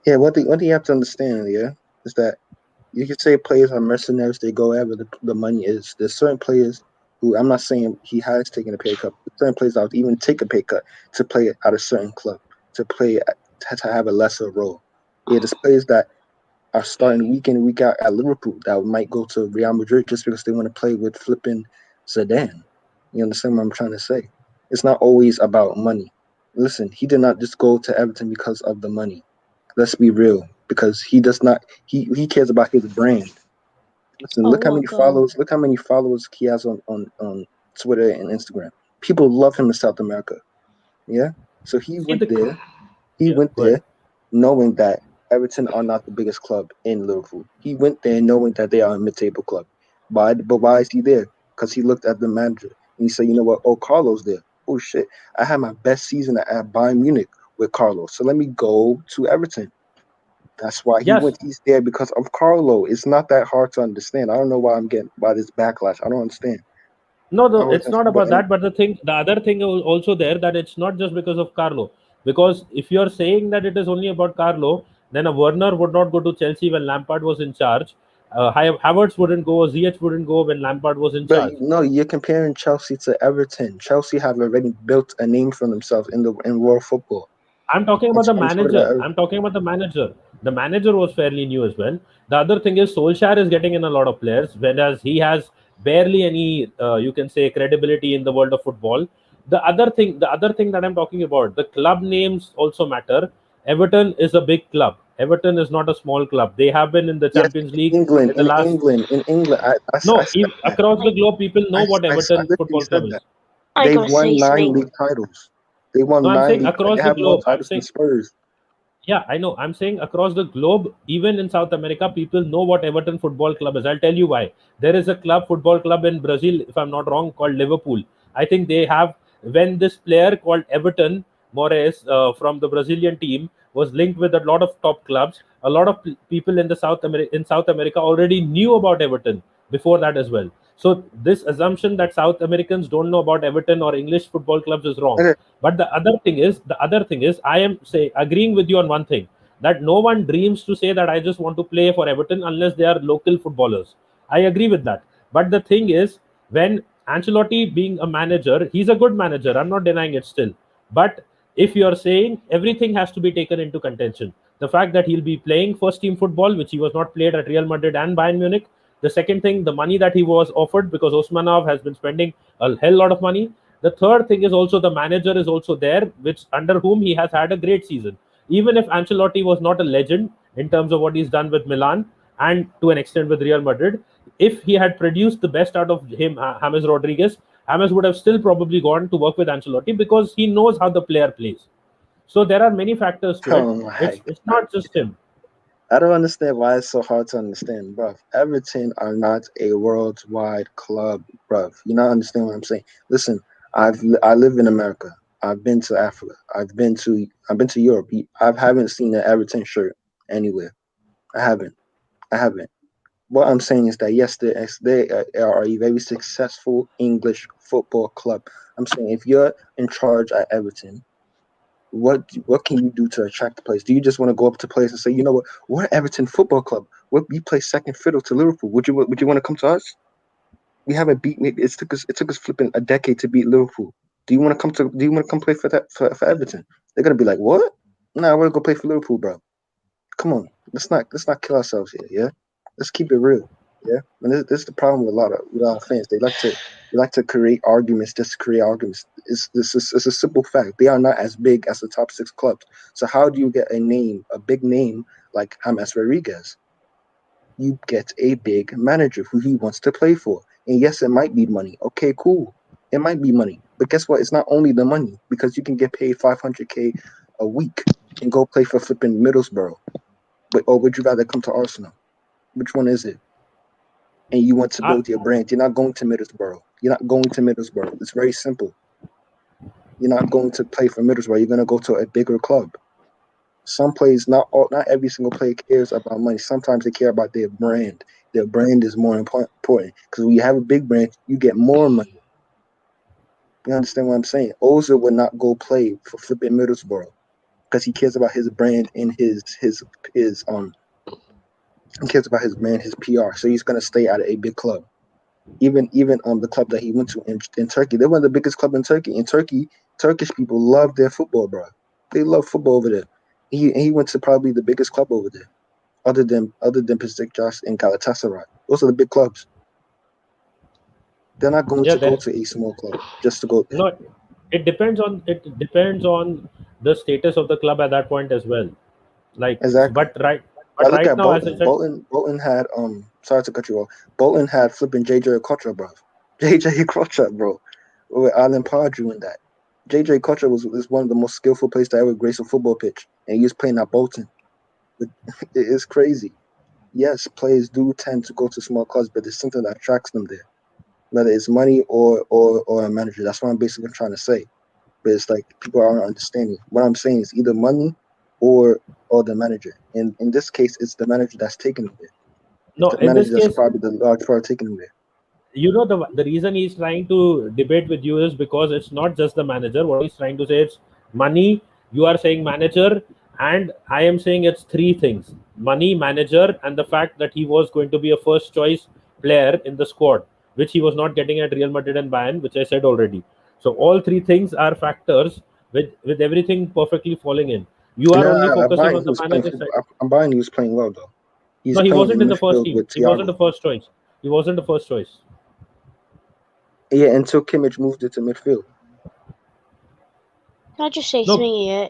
yeah. One thing you have to understand, yeah, is that you can say players are mercenaries. They go wherever the money is. There's certain players who I'm not saying he has taken a pay cut. But certain players that would even take a pay cut to play at a certain club, to play to have a lesser role. Yeah, there's players that are starting week in and week out at Liverpool that might go to Real Madrid just because they want to play with flipping Zidane. You understand what I'm trying to say? It's not always about money. Listen, he did not just go to Everton because of the money. Let's be real, because he does not. He cares about his brand. Listen, Oh, what goal! Look how many followers he has on Twitter and Instagram. People love him in South America. Yeah, so he See went the there. He Yeah, went go ahead. there knowing that Everton are not the biggest club in Liverpool. He went there knowing that they are a mid-table club. But why is he there? Because he looked at the manager and he said, you know what? Oh, Carlos there. Oh shit! I had my best season at Bayern Munich with Carlos. So let me go to Everton. That's why he Yes, went. He's there because of Carlo. It's not that hard to understand. I don't know why I'm getting by this backlash. I don't understand. No, no, it's Everton's not football. about that. But the other thing is also there that it's not just because of Carlo. Because if you're saying that it is only about Carlo, then a Werner would not go to Chelsea when Lampard was in charge. Havertz wouldn't go, Ziyech wouldn't go when Lampard was in But charge. no, you're comparing Chelsea to Everton. Chelsea have already built a name for themselves in world football. I'm talking And about the I'm talking about manager. I'm talking about the manager. The manager was fairly new as well. The other thing is Solskjaer is getting in a lot of players, whereas he has barely any, you can say, credibility in the world of football. The other thing that I'm talking about, the club names also matter. Everton is a big club. Everton is not a small club. They have been in the yes, Champions League in the last. In England, I No, said that. across the globe, people know what I Everton literally Football Club said that. is. I They've gotta won say 9 something. league titles. They No, won I'm nine saying league. They across the have more globe. I'm titles than saying Spurs. Yeah, I know. I'm saying across the globe, even in South America, people know what Everton Football Club is. I'll tell you why. There is a football club in Brazil, if I'm not wrong, called Liverpool. I think they have, when this player called Everton Moraes from the Brazilian team was linked with a lot of top clubs, a lot of people in South America already knew about Everton before that as well. So this assumption that South Americans don't know about Everton or English football clubs is wrong. Okay. But the other thing is, I am say agreeing with you on one thing, that no one dreams to say that I just want to play for Everton unless they are local footballers. I agree with that. But the thing is, when Ancelotti being a manager, he's a good manager. I'm not denying it still. But if you're saying everything has to be taken into contention, the fact that he'll be playing first team football, which he was not played at Real Madrid and Bayern Munich. The second thing, the money that he was offered, because Osmanov has been spending a hell lot of money. The third thing is also the manager is also there, which under whom he has had a great season. Even if Ancelotti was not a legend in terms of what he's done with Milan and to an extent with Real Madrid, if he had produced the best out of him, James Rodriguez, James would have still probably gone to work with Ancelotti because he knows how the player plays. So there are many factors to it. Oh my It's God. not just him. I don't understand why it's so hard to understand, bruv. Everton are not a worldwide club, bruv. You not understand what I'm saying? Listen, I live in America. I've been to Africa. I've been to Europe. I haven't seen an Everton shirt anywhere. I haven't. I haven't. What I'm saying is that yes, are a very successful English football club. I'm saying if you're in charge at Everton, what can you do to attract the players? Do you just want to go up to players and say, you know what, we're Everton Football Club. We play second fiddle to Liverpool. Would you want to come to us? We haven't beat. It took us flipping a decade to beat Liverpool. Do you want to come play for that for Everton? They're gonna be like, what? Nah, I want to go play for Liverpool, bro. Come on, let's not kill ourselves here. Yeah, let's keep it real. Yeah, and this is the problem with a lot of fans. They like to create arguments just to create arguments. It's a simple fact. They are not as big as the top six clubs. So how do you get a big name like James Rodriguez? You get a big manager who he wants to play for. And yes, it might be money. Okay, cool. It might be money. But guess what? It's not only the money because you can get paid 500K a week and go play for flipping Middlesbrough. But or would you rather come to Arsenal? Which one is it? And you want to I, build your brand. You're not going to Middlesbrough. You're not going to Middlesbrough. It's very simple. You're not going to play for Middlesbrough. You're going to go to a bigger club. Some players, not every single player cares about money. Sometimes they care about their brand. Their brand is more important because when you have a big brand, you get more money. You understand what I'm saying? Ozil would not go play for flipping Middlesbrough because he cares about his brand and his he cares about his brand, his PR. So he's gonna stay at a big club. Even the club that he went to in Turkey, they were the biggest club in Turkey. In Turkey, Turkish people love their football, bro. They love football over there. He went to probably the biggest club over there, other than Besiktas and Galatasaray. Those are the big clubs. They're not going yeah, to go there. to a small club just to go there. No, it depends on the status of the club at that point as well. Like, Exactly. but I look right at now, as I Bolton. said, Bolton had sorry to cut you off. Bolton had flipping JJ Okocha, bro. JJ Okocha, bro. With Alan Pardew in that. JJ Okocha is one of the most skillful players to ever grace a football pitch, and he was playing at Bolton. But it's crazy. Yes, players do tend to go to small clubs, but there's something that attracts them there, whether it's money or a manager. That's what I'm basically trying to say. But it's like people aren't understanding. What I'm saying is either money or the manager. And in this case, it's the manager that's taking him there. It's no, the in manager this that's case, probably the large part taking him there. the reason he's trying to debate with you is because it's not just the manager. What he's trying to say is money. You are saying manager, and I am saying it's three things: money, manager, and the fact that he was going to be a first choice player in the squad, which he was not getting at Real Madrid and Bayern, which I said already. So all three things are factors with everything perfectly falling in. You are only Nah, I'm focusing buying on he the was playing manager football. side. I'm buying he was playing well though. He's No, he playing wasn't in in the first midfield team. with He wasn't the Thiago. first choice. He wasn't the first choice. Yeah, until Kimmich moved into midfield. Can I just say No, something here?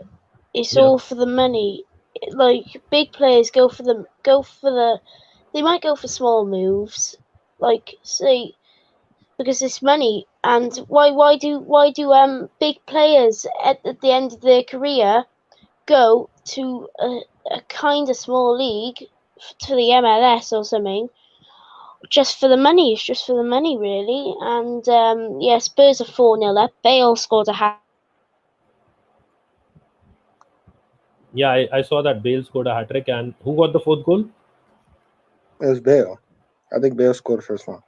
It's yeah. all for the money. Like big players go for the. They might go for small moves, like say because it's money. And why do big players at the end of their career go to a kind of small league to the MLS or something just for the money? It's just for the money, really. And yeah, Spurs are 4-0 up. Bale scored a hat. Yeah, I saw that Bale scored a hat trick, and who got the fourth goal? It was Bale. I think Bale scored the first one.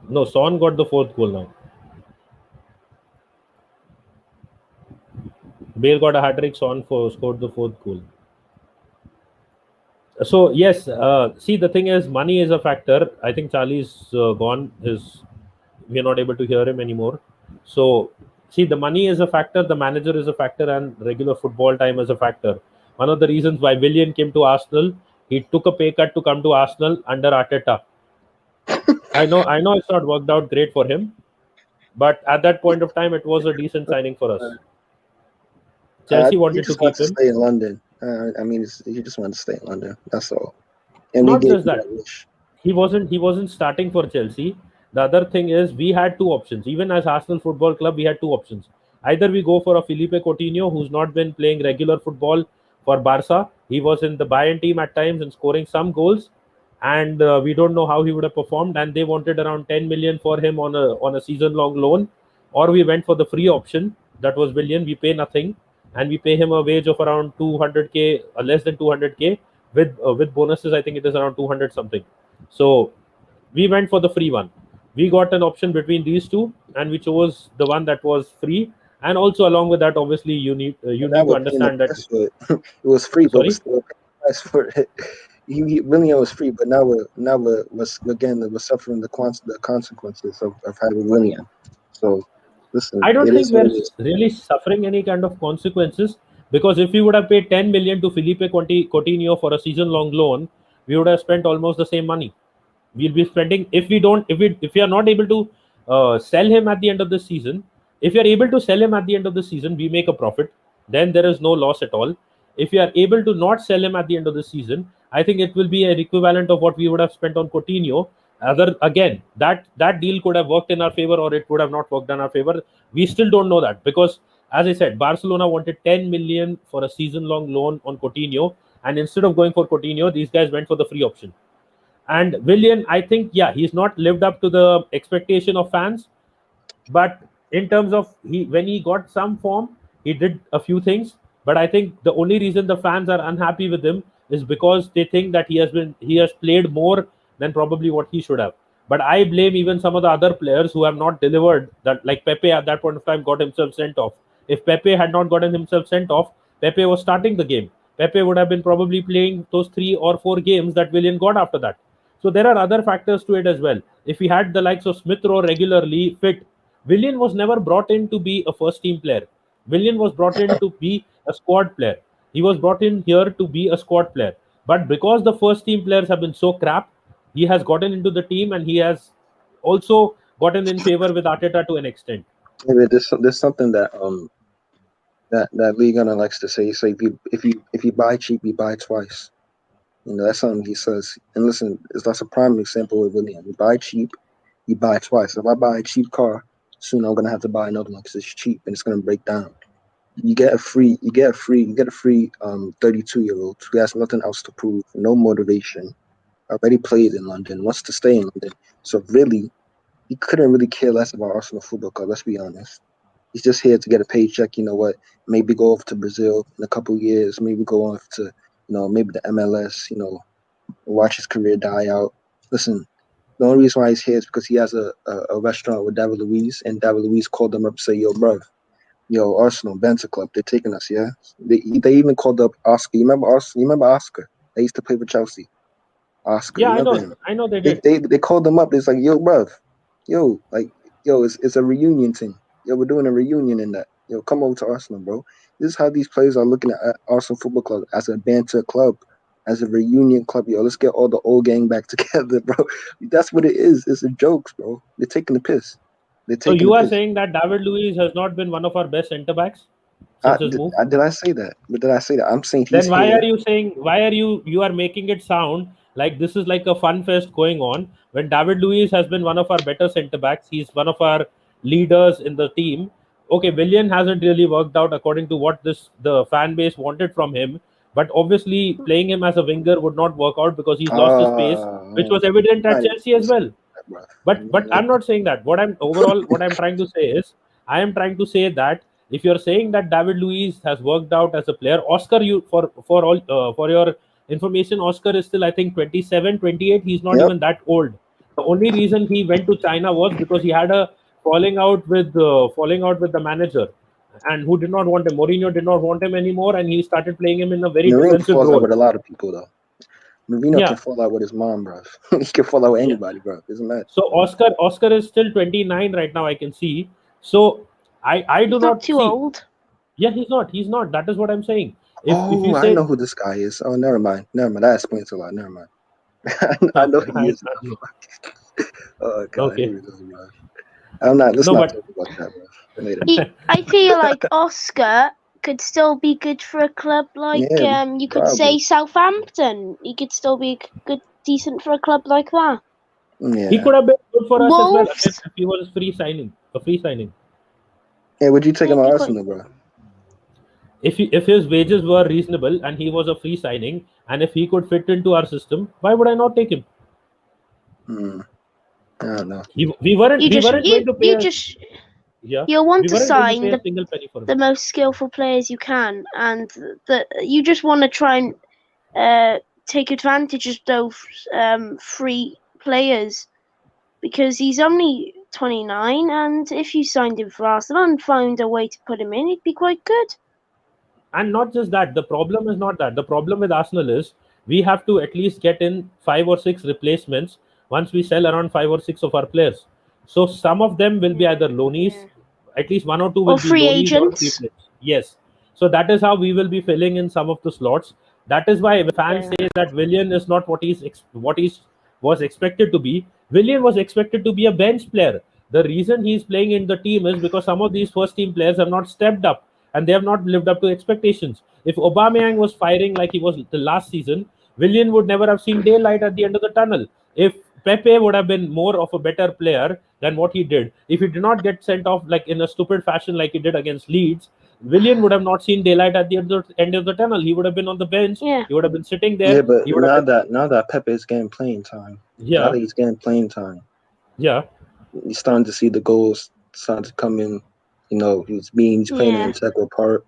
No, Son got the fourth goal now. Bale got a hat trick. Son scored the fourth goal. So yes, see the thing is, money is a factor. I think Charlie's gone. We are not able to hear him anymore. So see, the money is a factor, the manager is a factor, and regular football time is a factor. One of the reasons why Willian came to Arsenal, he took a pay cut to come to Arsenal under Arteta. I know it's not worked out great for him, but at that point of time, it was a decent signing for us. Chelsea He wanted to just wants keep to him. stay in London. I mean, he just wanted to stay in London. That's all. And we Not gave just him that, that wish. he wasn't starting for Chelsea. The other thing is we had two options. Even as Arsenal Football Club, we had two options. Either we go for a Felipe Coutinho, who's not been playing regular football for Barca. He was in the Bayern team at times and scoring some goals, and we don't know how he would have performed. And they wanted around 10 million for him on a season-long loan. Or we went for the free option. That was Willian. We pay nothing, and we pay him a wage of around 200k, less than 200k, with bonuses. I think it is around 200 something. So we went for the free one. We got an option between these two, and we chose the one that was free. And also along with that, obviously you And now need to we're paying the understand that. price for it. It was free, but we're Sorry. still paying the price for it. William was free, but we're suffering the consequences of having William. So listen, I don't it think is what we're it is. really suffering any kind of consequences, because if we would have paid 10 million to Felipe Coutinho for a season-long loan, we would have spent almost the same money. We'll be spending, if we are not able to sell him at the end of the season. If you are able to sell him at the end of the season, we make a profit. Then there is no loss at all. If you are able to not sell him at the end of the season, I think it will be an equivalent of what we would have spent on Coutinho. Other again, that deal could have worked in our favor, or it would have not worked in our favor. We still don't know that, because as I said, Barcelona wanted 10 million for a season-long loan on Coutinho, and instead of going for Coutinho, these guys went for the free option. And Willian, I think, yeah, he's not lived up to the expectation of fans. But in terms of when he got some form, he did a few things. But I think the only reason the fans are unhappy with him is because they think that he has played more than probably what he should have. But I blame even some of the other players who have not delivered. That, like Pepe at that point of time, got himself sent off. If Pepe had not gotten himself sent off, Pepe was starting the game. Pepe would have been probably playing those 3 or 4 games that Willian got after that. So there are other factors to it as well. If we had the likes of Smith Rowe regularly fit, Willian was never brought in to be a first team player. Willian was brought in to be a squad player. He was brought in here to be a squad player. But because the first team players have been so crap, he has gotten into the team, and he has also gotten in favor with Arteta to an extent. Maybe there's something that Lee Gunner likes to say. So if you buy cheap, you buy twice. You know, that's something he says. And listen, that's a prime example with William. You buy cheap, you buy twice. If I buy a cheap car, soon I'm gonna have to buy another one because it's cheap and it's gonna break down. You get a free 32-year-old who has nothing else to prove, no motivation, already played in London, wants to stay in London. So really, he couldn't really care less about Arsenal Football Club. Let's be honest. He's just here to get a paycheck. You know what? Maybe go off to Brazil in a couple of years. Maybe go off to maybe the MLS. Watch his career die out. Listen, The only reason why he's here is because he has a restaurant with David Luiz, and David Luiz called them up and say, "Yo, bruv, yo, Arsenal, Banter Club, they're taking us, yeah." They even called up Oscar. You remember Oscar? You remember Oscar? They used to play for Chelsea. Oscar, Yeah, you I remember know. him? I know they They, did. they called them up. It's like, yo, bruv, yo, like, yo, it's a reunion thing. Yo, we're doing a reunion in that. Yo, come over to Arsenal, bro. This is how these players are looking at Arsenal Football Club as a banter club, as a reunion club. Yo, let's get all the old gang back together, bro. That's what it is. It's a jokes, bro. They're taking the piss. They're So taking you the are piss. saying that David Luiz has not been one of our best centre backs since his move? Did I say that? But did I say that? I'm saying he's Then why here. are you saying? Why are you are making it sound like this is like a fun fest going on when David Luiz has been one of our better centre backs? He's one of our leaders in the team. Okay, Willian hasn't really worked out according to what the fan base wanted from him. But obviously, playing him as a winger would not work out because he's lost his pace, which was evident at Not even Chelsea as well. that, bro. But I'm not saying that. What I'm trying to say is I am trying to say that if you're saying that David Luiz has worked out as a player, Oscar, you for your information, Oscar is still I think 27, 28. He's not Yep. even that old. The only reason he went to China was because he had a falling out with the manager, and who did not want him. Mourinho did not want him anymore, and he started playing him in a very Mourinho defensive falls out role. with a lot of people though. Mourinho Yeah. can fall out with his mom, bro. He can fall out with Yeah. anybody, bro. Isn't that? So Oscar is still 29 right now. I can see. So I do He's not not too see. old. Yeah, he's not. He's not. That is what I'm saying. If you I say know who this guy is. Oh, never mind. Never mind. That explains a lot. Never mind. I know he is. Oh God, Okay. here we go, bro. I'm not. Let's No, not but- talk about that, bro. Later. I feel like Oscar could still be good for a club like Yeah, you could say probably. Southampton. He could still be good, decent for a club like that. Yeah. he could have been good for us as well Wolves? if he was a free signing. Hey, would you take him Maybe on quite- Arsenal, bro? If his wages were reasonable and he was a free signing, and if he could fit into our system, why would I not take him? I don't know. We weren't You just going to pay. you want we to weren't going sign pay the a single penny for him. the most skillful players you can, and you just want to try and take advantage of those free players because he's only 29, and if you signed him for Arsenal and found a way to put him in, he'd be quite good. And not just that, the problem is not that. The problem with Arsenal is we have to at least get in 5 or 6 replacements once we sell around 5 or 6 of our players. So some of them will be either loanies, Yeah. at least 1 or 2 will Or be free loanies or agents. free players. Yes. So that is how we will be filling in some of the slots. That is why fans say that Willian is not what he was expected to be. Willian was expected to be a bench player. The reason he's playing in the team is because some of these first team players have not stepped up and they have not lived up to expectations. If Aubameyang was firing like he was the last season, Willian would never have seen daylight at the end of the tunnel. If Pepe would have been more of a better player than what he did, if he did not get sent off like in a stupid fashion like he did against Leeds, Willian would have not seen daylight at the end of the tunnel. He would have been on the bench. Yeah. He would have been sitting there. Yeah, but he would have been, now that Pepe is getting playing time. Now that he's getting playing time, yeah. he's starting to see the goals starting to come in. You know, he's playing an Yeah. integral part.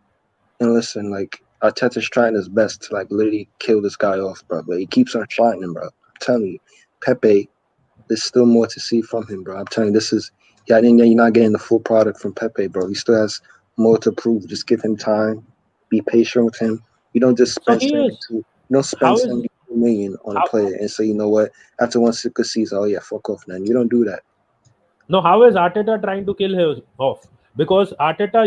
And listen, like Arteta's trying his best to like literally kill this guy off, bro. But he keeps on shining, bro. I'm telling you, Pepe, there's still more to see from him, bro. I'm telling you, you're not getting the full product from Pepe, bro. He still has more to prove. Just give him time. Be patient with him. You don't just spend he is. $72 million on a player and say, you know what, after one good season, oh yeah, fuck off, man. You don't do that. No, how is Arteta trying to kill him off? Because Arteta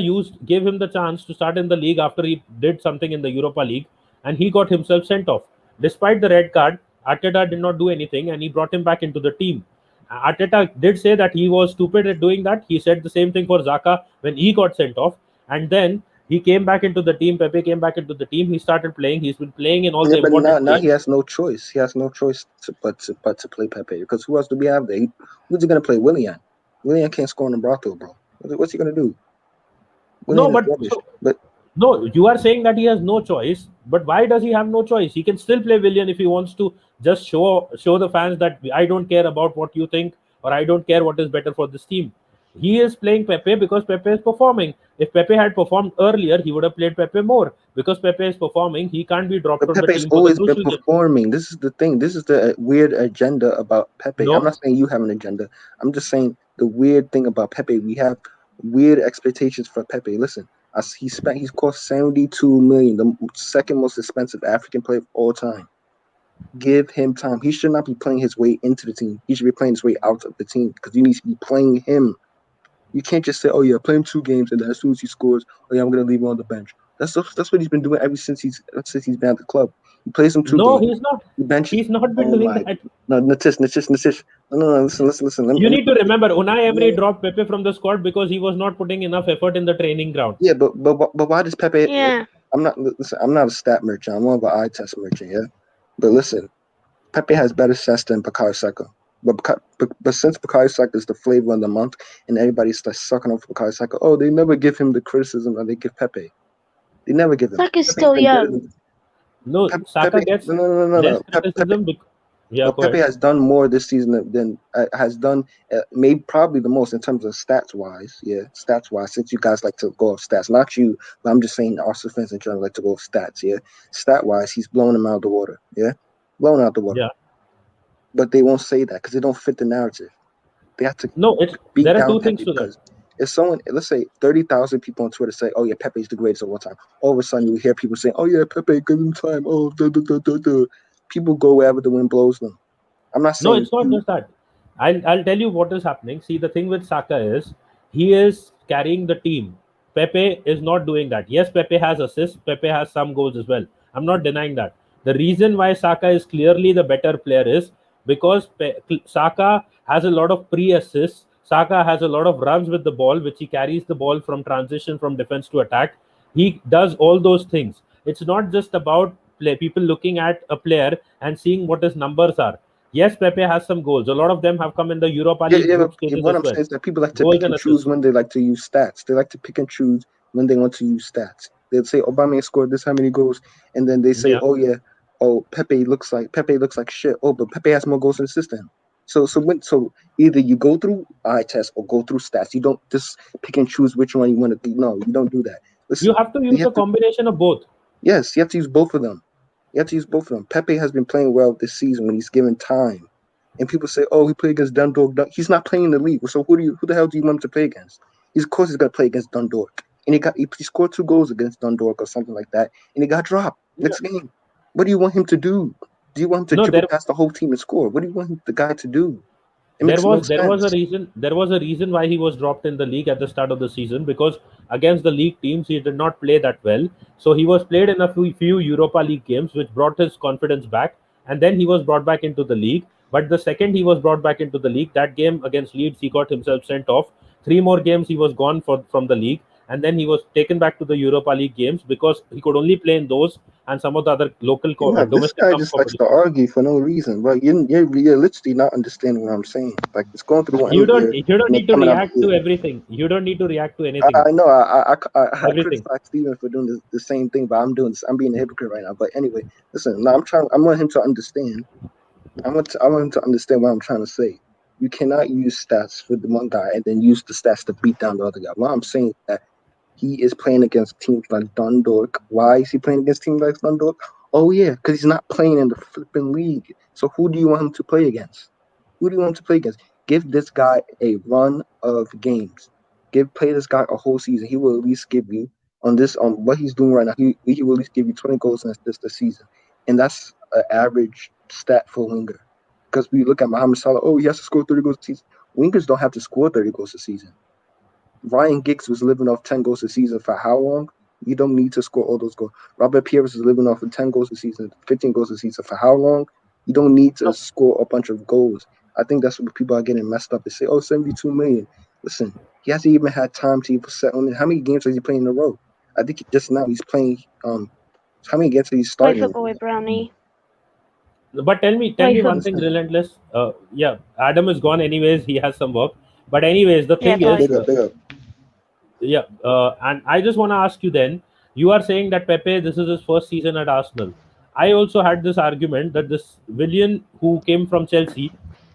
gave him the chance to start in the league after he did something in the Europa League, and he got himself sent off. Despite the red card, Arteta did not do anything, and he brought him back into the team. Arteta did say that he was stupid at doing that. He said the same thing for Xhaka when he got sent off, and then he came back into the team. Pepe came back into the team. He started playing. He's been playing in all the But important now games. he has no choice. He has no choice but to play Pepe, because who else do we have there? Who's he gonna play? Willian. Willian can't score in the Brato, bro. What's he gonna do? No, Willian is rubbish. No, you are saying that he has no choice, but why does he have no choice? He can still play Willian if he wants to just show the fans that I don't care about what you think or I don't care what is better for this team. He is playing Pepe because Pepe is performing. If Pepe had performed earlier, he would have played Pepe more. Because Pepe is performing, he can't be dropped But from the Pepe's team for the always been crucial game. performing. This is the thing. This is the weird agenda about Pepe. I'm No, not saying you have an agenda. I'm just saying the weird thing about Pepe. We have weird expectations for Pepe. Listen, he's cost 72 million, the second most expensive African player of all time. Give him time. He should not be playing his way into the team. He should be playing his way out of the team because you need to be playing him. You can't just say, "Oh yeah, play him 2 games," and then as soon as he scores, "Oh yeah, I'm gonna leave him on the bench." That's what he's been doing ever since he's been at the club. He plays him two no, games. he's not. He benches. He's not been Oh doing my! that. No, Natish. No. Listen. Let You me, need to remember, Unai Emery Yeah. dropped Pepe from the squad because he was not putting enough effort in the training ground. Yeah, but why does Pepe? Yeah. I'm not a stat merchant. I'm more of an eye test merchant. Yeah, but listen, Pepe has better stats than Bukayo Saka. But since Bukayo Saka is the flavor of the month and everybody starts sucking up Bukayo Saka, oh, they never give him the criticism that they give Pepe. They never give him. Saka's Pepe's still been better young. than- No, Saka Pepe, gets no. less Pepe, criticism. Yeah, no, go Pepe ahead. has done more this season than has done, maybe probably the most in terms of stats wise. Yeah, stats wise. Since you guys like to go off stats, not you, but I'm just saying Arsenal fans in general like to go off stats. Yeah, stat wise, he's blown him out of the water. Yeah, blown out the water. Yeah. But they won't say that because they don't fit the narrative. They have to No, beat there are down two things Pepe to that. because if someone, let's say 30,000 people on Twitter say, "Oh yeah, Pepe's the greatest of all time," all of a sudden you hear people saying, "Oh yeah, Pepe, give him time." Oh, people go wherever the wind blows them. I'm not No, saying it's not just that. I'll tell you what is happening. See, the thing with Saka is he is carrying the team. Pepe is not doing that. Yes, Pepe has assists. Pepe has some goals as well. I'm not denying that. The reason why Saka is clearly the better player is because Saka has a lot of pre-assists. Saka has a lot of runs with the ball, which he carries the ball from transition from defense to attack. He does all those things. It's not just about people looking at a player and seeing what his numbers are. Yes, Pepe has some goals. A lot of them have come in the Europa League group stages what as I'm well. saying is that people like to Goals pick and and choose assists. when they like to use stats. They like to pick and choose when they want to use stats. They'll say Aubameyang scored this how many goals, and then they say, Yeah. "Oh yeah, oh Pepe looks like shit." Oh, but Pepe has more goals than assists than him. So either you go through eye test or go through stats. You don't just pick and choose which one you want to do. No, you don't do that. Listen, You have to use a combination of both. yes, you have to use both of them. Pepe has been playing well this season when he's given time. And people say, "Oh, he played against Dundalk." He's not playing in the league. So who the hell do you want him to play against? Of course he's gonna play against Dundalk. And he scored 2 goals against Dundalk or something like that, and he got dropped next game. What do you want him to do? Do you want him to No, dribble past the whole team and score? What do you want the guy to do? It there makes no was sense. there was a reason why he was dropped in the league at the start of the season, because against the league teams he did not play that well. So he was played in a few Europa League games, which brought his confidence back, and then he was brought back into the league. But the second he was brought back into the league, that game against Leeds, he got himself sent off. 3 more games he was gone from the league, and then he was taken back to the Europa League games because he could only play in those and some of the other local Yeah, this domestic guy cup just likes to competitions. argue for no reason. But you're literally not understanding what I'm saying. Like it's going through one You ear don't and then need to coming out react the to ear. everything. You don't need to react to anything. I know I Everything. criticize Steven for doing the same thing, but I'm doing this. I'm being a hypocrite right now. But anyway, listen. No, I want him to understand. I want him to understand what I'm trying to say. You cannot use stats for the one guy and then use the stats to beat down the other guy. What I'm saying is that he is playing against teams like Dundalk. Why is he playing against teams like Dundalk? Oh yeah, because he's not playing in the flipping league. So who do you want him to play against? Who do you want him to play against? Give this guy a run of games. Play this guy a whole season. He will at least give you on what he's doing right now. He will at least give you 20 goals and assists this season, and that's an average stat for a winger. Because we look at Mohamed Salah, oh, he has to score 30 goals a season. Wingers don't have to score 30 goals a season. Ryan Giggs was living off 10 goals a season for how long? You don't need to score all those goals. Robert Pires is living off of 10 goals a season, 15 goals a season for how long? You don't need to score a bunch of goals. I think that's what people are getting messed up. They say, oh, 72 million. Listen, he hasn't even had time to even set on it. How many games has he playing in a row? I think just now he's playing how many games are you Play starting? football with Brownie. But tell me Play one thing, football. Relentless. Yeah, Adam is gone anyways. He has some work. But anyways, the Yeah, thing is, Big up. yeah, and I just want to ask you then. You are saying that Pepe, this is his first season at Arsenal. I also had this argument that this Willian who came from Chelsea,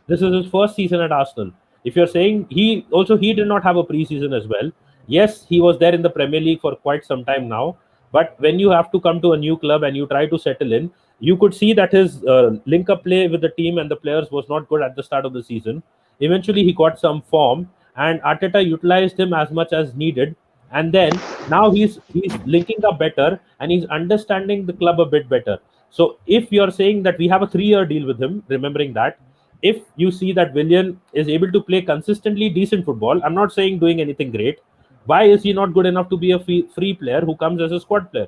this is his first season at Arsenal. If you're saying he did not have a preseason as well. Yes, he was there in the Premier League for quite some time now. But when you have to come to a new club and you try to settle in, you could see that his link-up play with the team and the players was not good at the start of the season. Eventually, he got some form, and Arteta utilized him as much as needed. And then now he's linking up better and he's understanding the club a bit better. So if you're saying that we have a 3-year deal with him, remembering that, if you see that Willian is able to play consistently decent football, I'm not saying doing anything great. Why is he not good enough to be a free player who comes as a squad player?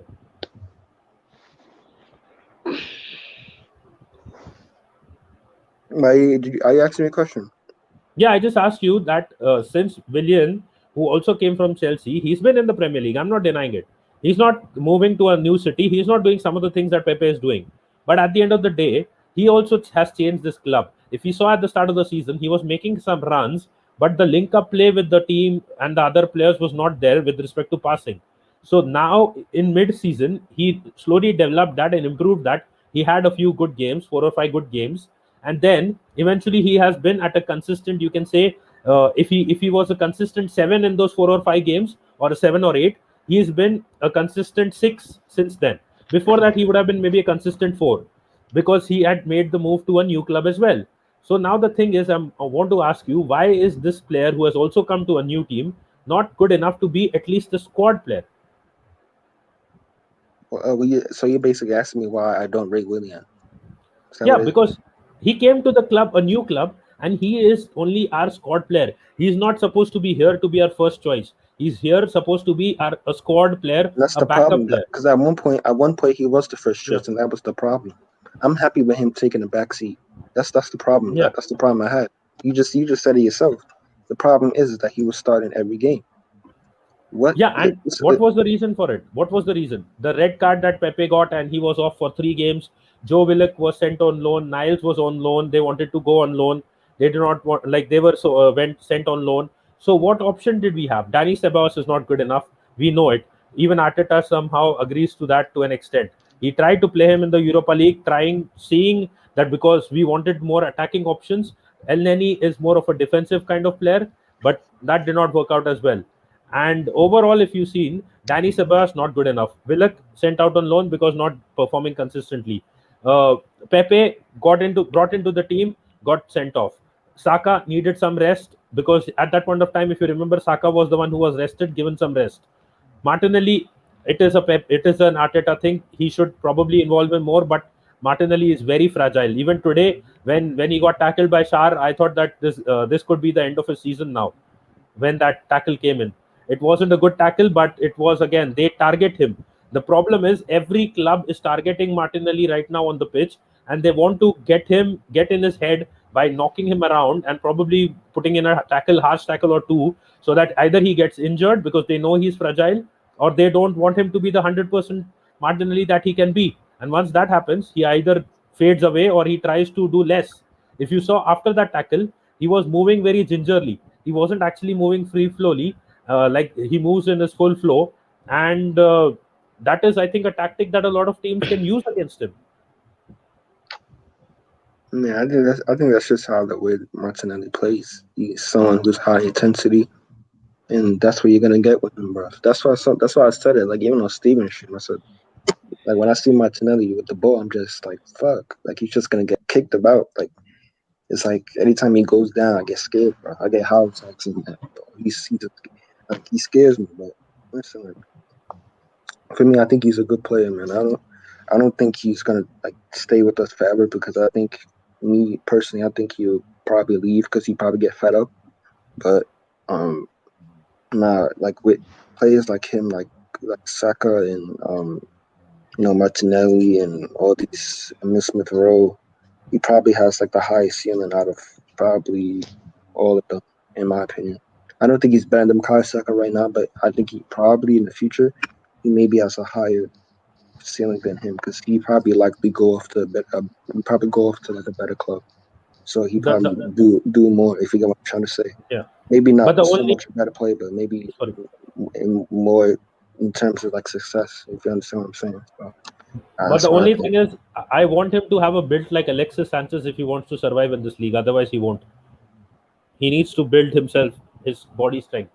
Are you asking me a question? Yeah, I just asked you that since Willian, who also came from Chelsea, he's been in the Premier League. I'm not denying it. He's not moving to a new city. He's not doing some of the things that Pepe is doing. But at the end of the day, he also has changed this club. If you saw at the start of the season, he was making some runs, but the link-up play with the team and the other players was not there with respect to passing. So now in mid-season, he slowly developed that and improved that. He had a few good games, 4 or 5 good games, and then eventually he has been at a consistent, you can say, if he was a consistent 7 in those 4 or 5 games, or a 7 or 8, he's been a consistent 6 since then. Before that, he would have been maybe a consistent 4, because he had made the move to a new club as well. So now the thing is, I want to ask you, why is this player who has also come to a new team not good enough to be at least a squad player? So you're basically asking me why I don't rate Willian. Yeah, because he came to the club, a new club, and he is only our squad player. He's not supposed to be here to be our first choice. He's here supposed to be a squad player, that's a the backup problem. player. Because at one point he was the first choice, and that was the problem. I'm happy with him taking the back seat. That's the problem. Yeah. That's the problem I had. You just said it yourself. The problem is that he was starting every game. What was the reason for it? What was the reason? The red card that Pepe got, and he was off for 3 games. Joe Willock was sent on loan. Niles was on loan. They wanted to go on loan. They did not want, like, they were went sent on loan. So what option did we have? Danny Ceballos is not good enough. We know it. Even Arteta somehow agrees to that to an extent. He tried to play him in the Europa League, seeing that because we wanted more attacking options. Elneny is more of a defensive kind of player, but that did not work out as well. And overall, if you've seen, Danny Ceballos not good enough. Willock sent out on loan because not performing consistently. Pepe brought into the team, got sent off. Saka needed some rest because at that point of time, if you remember, Saka was the one who was rested, given some rest. Martinelli, it is an Arteta thing. He should probably involve him more, but Martinelli is very fragile. Even today, when he got tackled by Schär, I thought that this could be the end of his season now. When that tackle came in, it wasn't a good tackle, but it was, again, they target him. The problem is every club is targeting Martinelli right now on the pitch, and they want to get in his head by knocking him around and probably putting in a harsh tackle or 2, so that either he gets injured because they know he's fragile, or they don't want him to be the 100% Martinelli that he can be. And once that happens, he either fades away or he tries to do less. If you saw after that tackle, he was moving very gingerly. He wasn't actually moving free flowly, like he moves in his full flow, and that is, I think, a tactic that a lot of teams can use against him. Yeah, I think that's just how the way Martinelli plays. He's someone who's high intensity, and that's what you're gonna get with him, bro. That's why I said it. Like, even on Steven's stream, I said, like, when I see Martinelli with the ball, I'm just like, fuck. Like, he's just gonna get kicked about. Like, it's like anytime he goes down, I get scared, bro. I get heart attacks and that. He scares me. But listen, like, for me, I think he's a good player, man. I don't think he's gonna like stay with us forever, because I think, me personally, I think he'll probably leave because he probably get fed up. But nah, like with players like him, like Saka and Martinelli and all these, Smith Rowe, he probably has like the highest ceiling out of probably all of them, in my opinion. I don't think he's better than Bukayo Saka right now, but I think he probably in the future he maybe has a higher ceiling than him, because he probably likely go off to like a better club. So he probably do more, if you get what I'm trying to say. Yeah. Maybe not so much a better player, but maybe more in terms of like success, if you understand what I'm saying. So, but the only thing is, I want him to have a build like Alexis Sanchez if he wants to survive in this league. Otherwise, he won't. He needs to build himself his body strength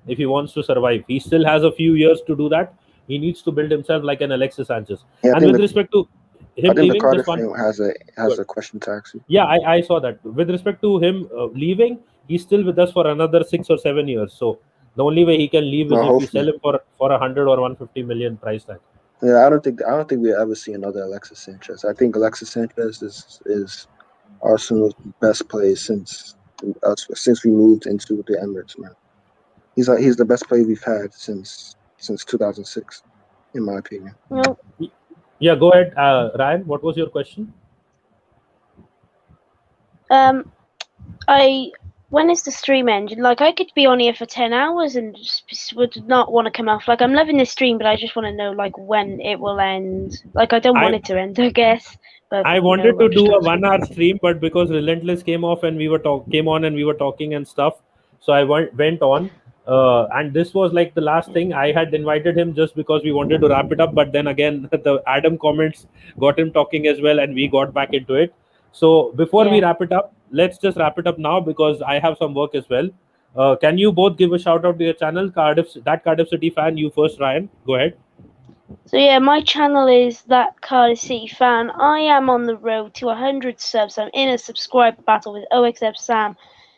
if he wants to survive. He still has a few years to do that. He needs to build himself like an Alexis Sanchez. Yeah, And with respect to I him think the leaving, Cardiff just one. thing has Good. a question to ask you. Yeah, I saw that. With respect to him leaving, he's still with us for another 6 or 7 years. So the only way he can leave is Well, if we hopefully. sell him for 100 or 150 million price tag. Yeah, I don't think we'll ever see another Alexis Sanchez. I think Alexis Sanchez is Arsenal's best player since we moved into the Emirates, man. He's the best player we've had since 2006, in my opinion. No. Yeah, go ahead, Ryan. What was your question? When is the stream ending? Like, I could be on here for 10 hours and just would not want to come off. Like, I'm loving this stream, but I just want to know, like, when it will end. Like, I don't want it to end, I guess. But I wanted to do a 1 hour stream, but because Relentless came off and we were came on and we were talking and stuff, so I went on. And this was like the last thing. I had invited him just because we wanted to wrap it up, but then again the Adam comments got him talking as well, and we got back into it. So before we wrap it up, let's just wrap it up now because I have some work as well. Can you both give a shout out to your channel, Cardiff City fan? You first, Ryan. Go ahead. So yeah, my channel is That Cardiff City Fan. I am on the road to 100 subs. I'm in a subscriber battle with OXF Sam.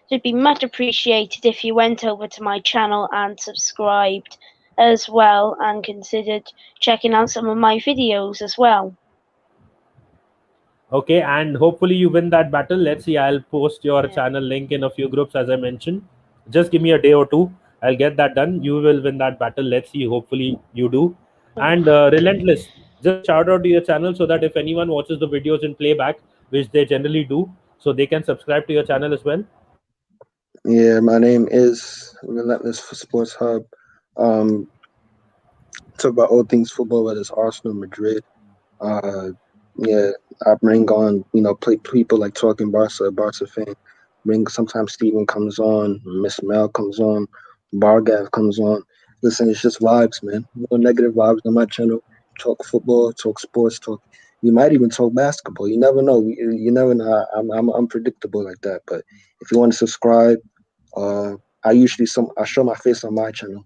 So it'd be much appreciated if you went over to my channel and subscribed as well, and considered checking out some of my videos as well. Okay, and hopefully you win that battle. Let's see. I'll post your channel link in a few groups as I mentioned. Just give me a day or two. I'll get that done. You will win that battle. Let's see. Hopefully you do. And Relentless, just shout out to your channel so that if anyone watches the videos in playback, which they generally do, so they can subscribe to your channel as well. Yeah, my name is Relentless for Sports Hub. Talk about all things football, whether it's Arsenal, Madrid. Yeah, I bring on, play people like Talking Barca, Barca fan. Sometimes Steven comes on, Miss Mel comes on, Bargav comes on. Listen, it's just vibes, man. No negative vibes on my channel. Talk football, talk sports, we might even talk basketball. You never know. You never know. I'm unpredictable like that. But if you want to subscribe, I show my face on my channel.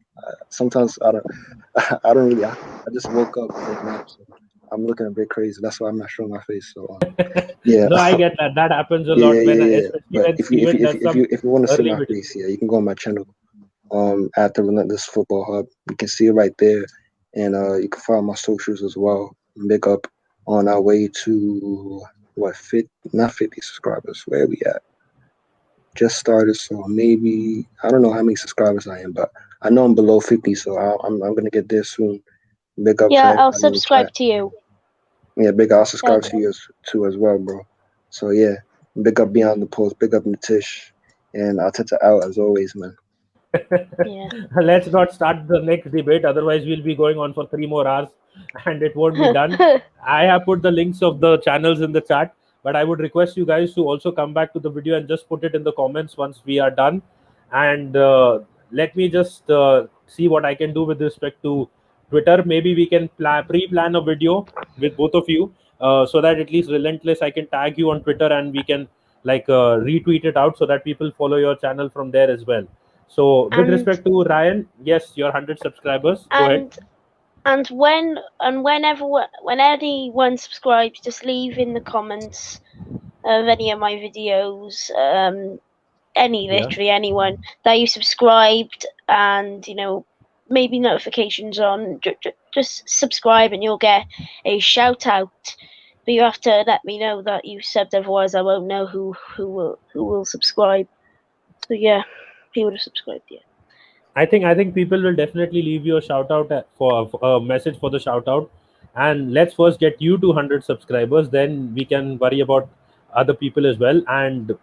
Sometimes I don't really. I just woke up right now, so I'm looking a bit crazy. That's why I'm not showing my face. So yeah. No, I get that. That happens a lot. But if you want to see my face, you can go on my channel. At the Relentless Football Hub, you can see it right there, and you can follow my socials as well. Big up on our way to not 50 subscribers. Where are we at? Just started, so maybe I don't know how many subscribers I am, but I know I'm below 50, so I'm gonna get there soon. Big up. Yeah, I'll subscribe to you. Yeah, I'll subscribe to you too as well, bro. So yeah, big up Beyond the Post, big up Nitish, and Arteta out as always, man. Yeah. Let's not start the next debate, otherwise we'll be going on for 3 more hours and it won't be done. I have put the links of the channels in the chat, but I would request you guys to also come back to the video and just put it in the comments once we are done. And let me just see what I can do with respect to Twitter. Maybe we can pre-plan a video with both of you so that at least Relentless, I can tag you on Twitter and we can retweet it out so that people follow your channel from there as well. So with respect to Ryan, yes, your 100 subscribers. Go ahead. And when anyone subscribes, just leave in the comments of any of my videos, literally anyone that you subscribed, and maybe notifications on. Just subscribe and you'll get a shout out. But you have to let me know that you subbed, otherwise I won't know who will subscribe. So yeah, people to subscribe. Yeah. I think people will definitely leave you a shout out for a message for the shout out, and let's first get you to 100 subscribers, then we can worry about other people as well.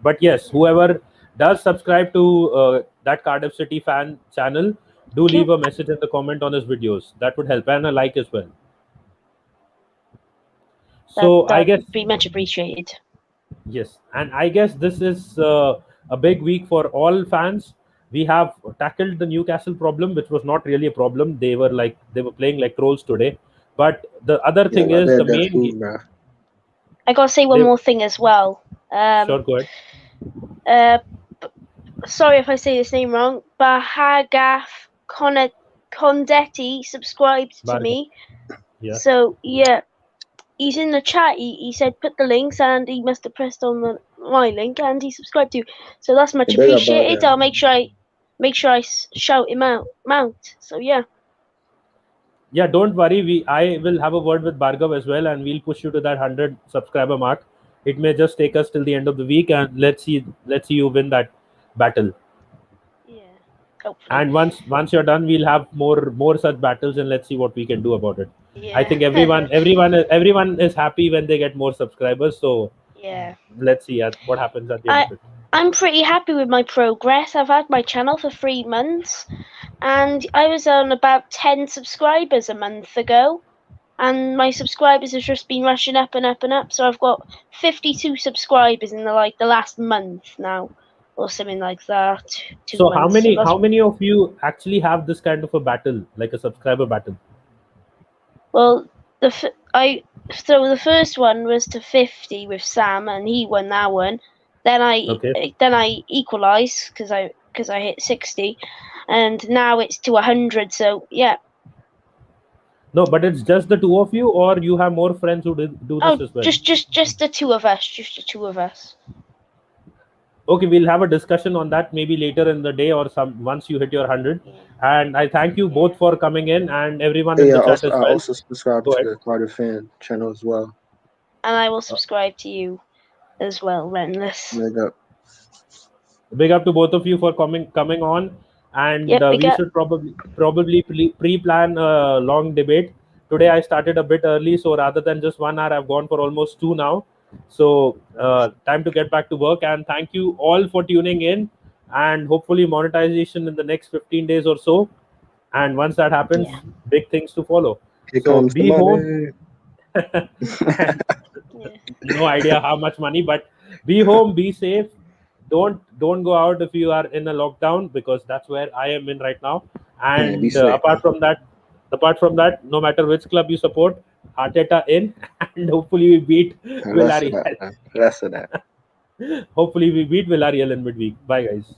But yes, whoever does subscribe to that Cardiff City fan channel, do leave a message in the comment on his videos. That would help, and a like as well. So I guess be much appreciated. Yes, and I guess this is a big week for all fans. We have tackled the Newcastle problem, which was not really a problem. They were playing like trolls today. But the other thing is the main. I gotta say one more thing as well. Sure, go ahead. sorry if I say this name wrong, Bahagaf Condetti subscribed to Bhargav. me. Yeah. So yeah, he's in the chat. He said put the links, and he must have pressed on my link, and he subscribed to. So that's much Big up appreciated. Bhargav. I'll make sure I shout him out. So yeah. Yeah, don't worry. I will have a word with Bhargav as well, and we'll push you to that 100 subscriber mark. It may just take us till the end of the week, and let's see you win that battle. Yeah. Hopefully. And once you're done, we'll have more such battles, and let's see what we can do about it. Yeah. I think everyone is happy when they get more subscribers. So Yeah. let's see what happens at the end of it. I'm pretty happy with my progress. I've had my channel for 3 months, and I was on about 10 subscribers a month ago, and my subscribers have just been rushing up and up and up. So I've got 52 subscribers in the last month now, or something like that. 2 So months. how many of you actually have this kind of a battle, like a subscriber battle? Well, the first one was to 50 with Sam, and he won that one. Then I equalised because I hit 60, and now it's to 100. So yeah. No, but it's just the two of you, or you have more friends who do this as well? Just the two of us. Just the two of us. Okay, we'll have a discussion on that maybe later in the day or once you hit your 100. Yeah. And I thank you both for coming in, and everyone in the chat as well. I also subscribe Go to ahead. the Carter Fan channel as well. And I will subscribe to you as well, Renless. Big up to both of you for coming on, and we should probably pre-plan a long debate. Today I started a bit early, so rather than just 1 hour, I've gone for almost 2 now. So time to get back to work, and thank you all for tuning in, and hopefully monetization in the next 15 days or so. And once that happens, big things to follow. Here so comes be the home. No idea how much money, but be home, be safe. Don't go out if you are in a lockdown, because that's where I am in right now. And apart from that, no matter which club you support, Arteta in, and hopefully we beat Villarreal. Less of that. Hopefully we beat Villarreal in midweek. Bye guys.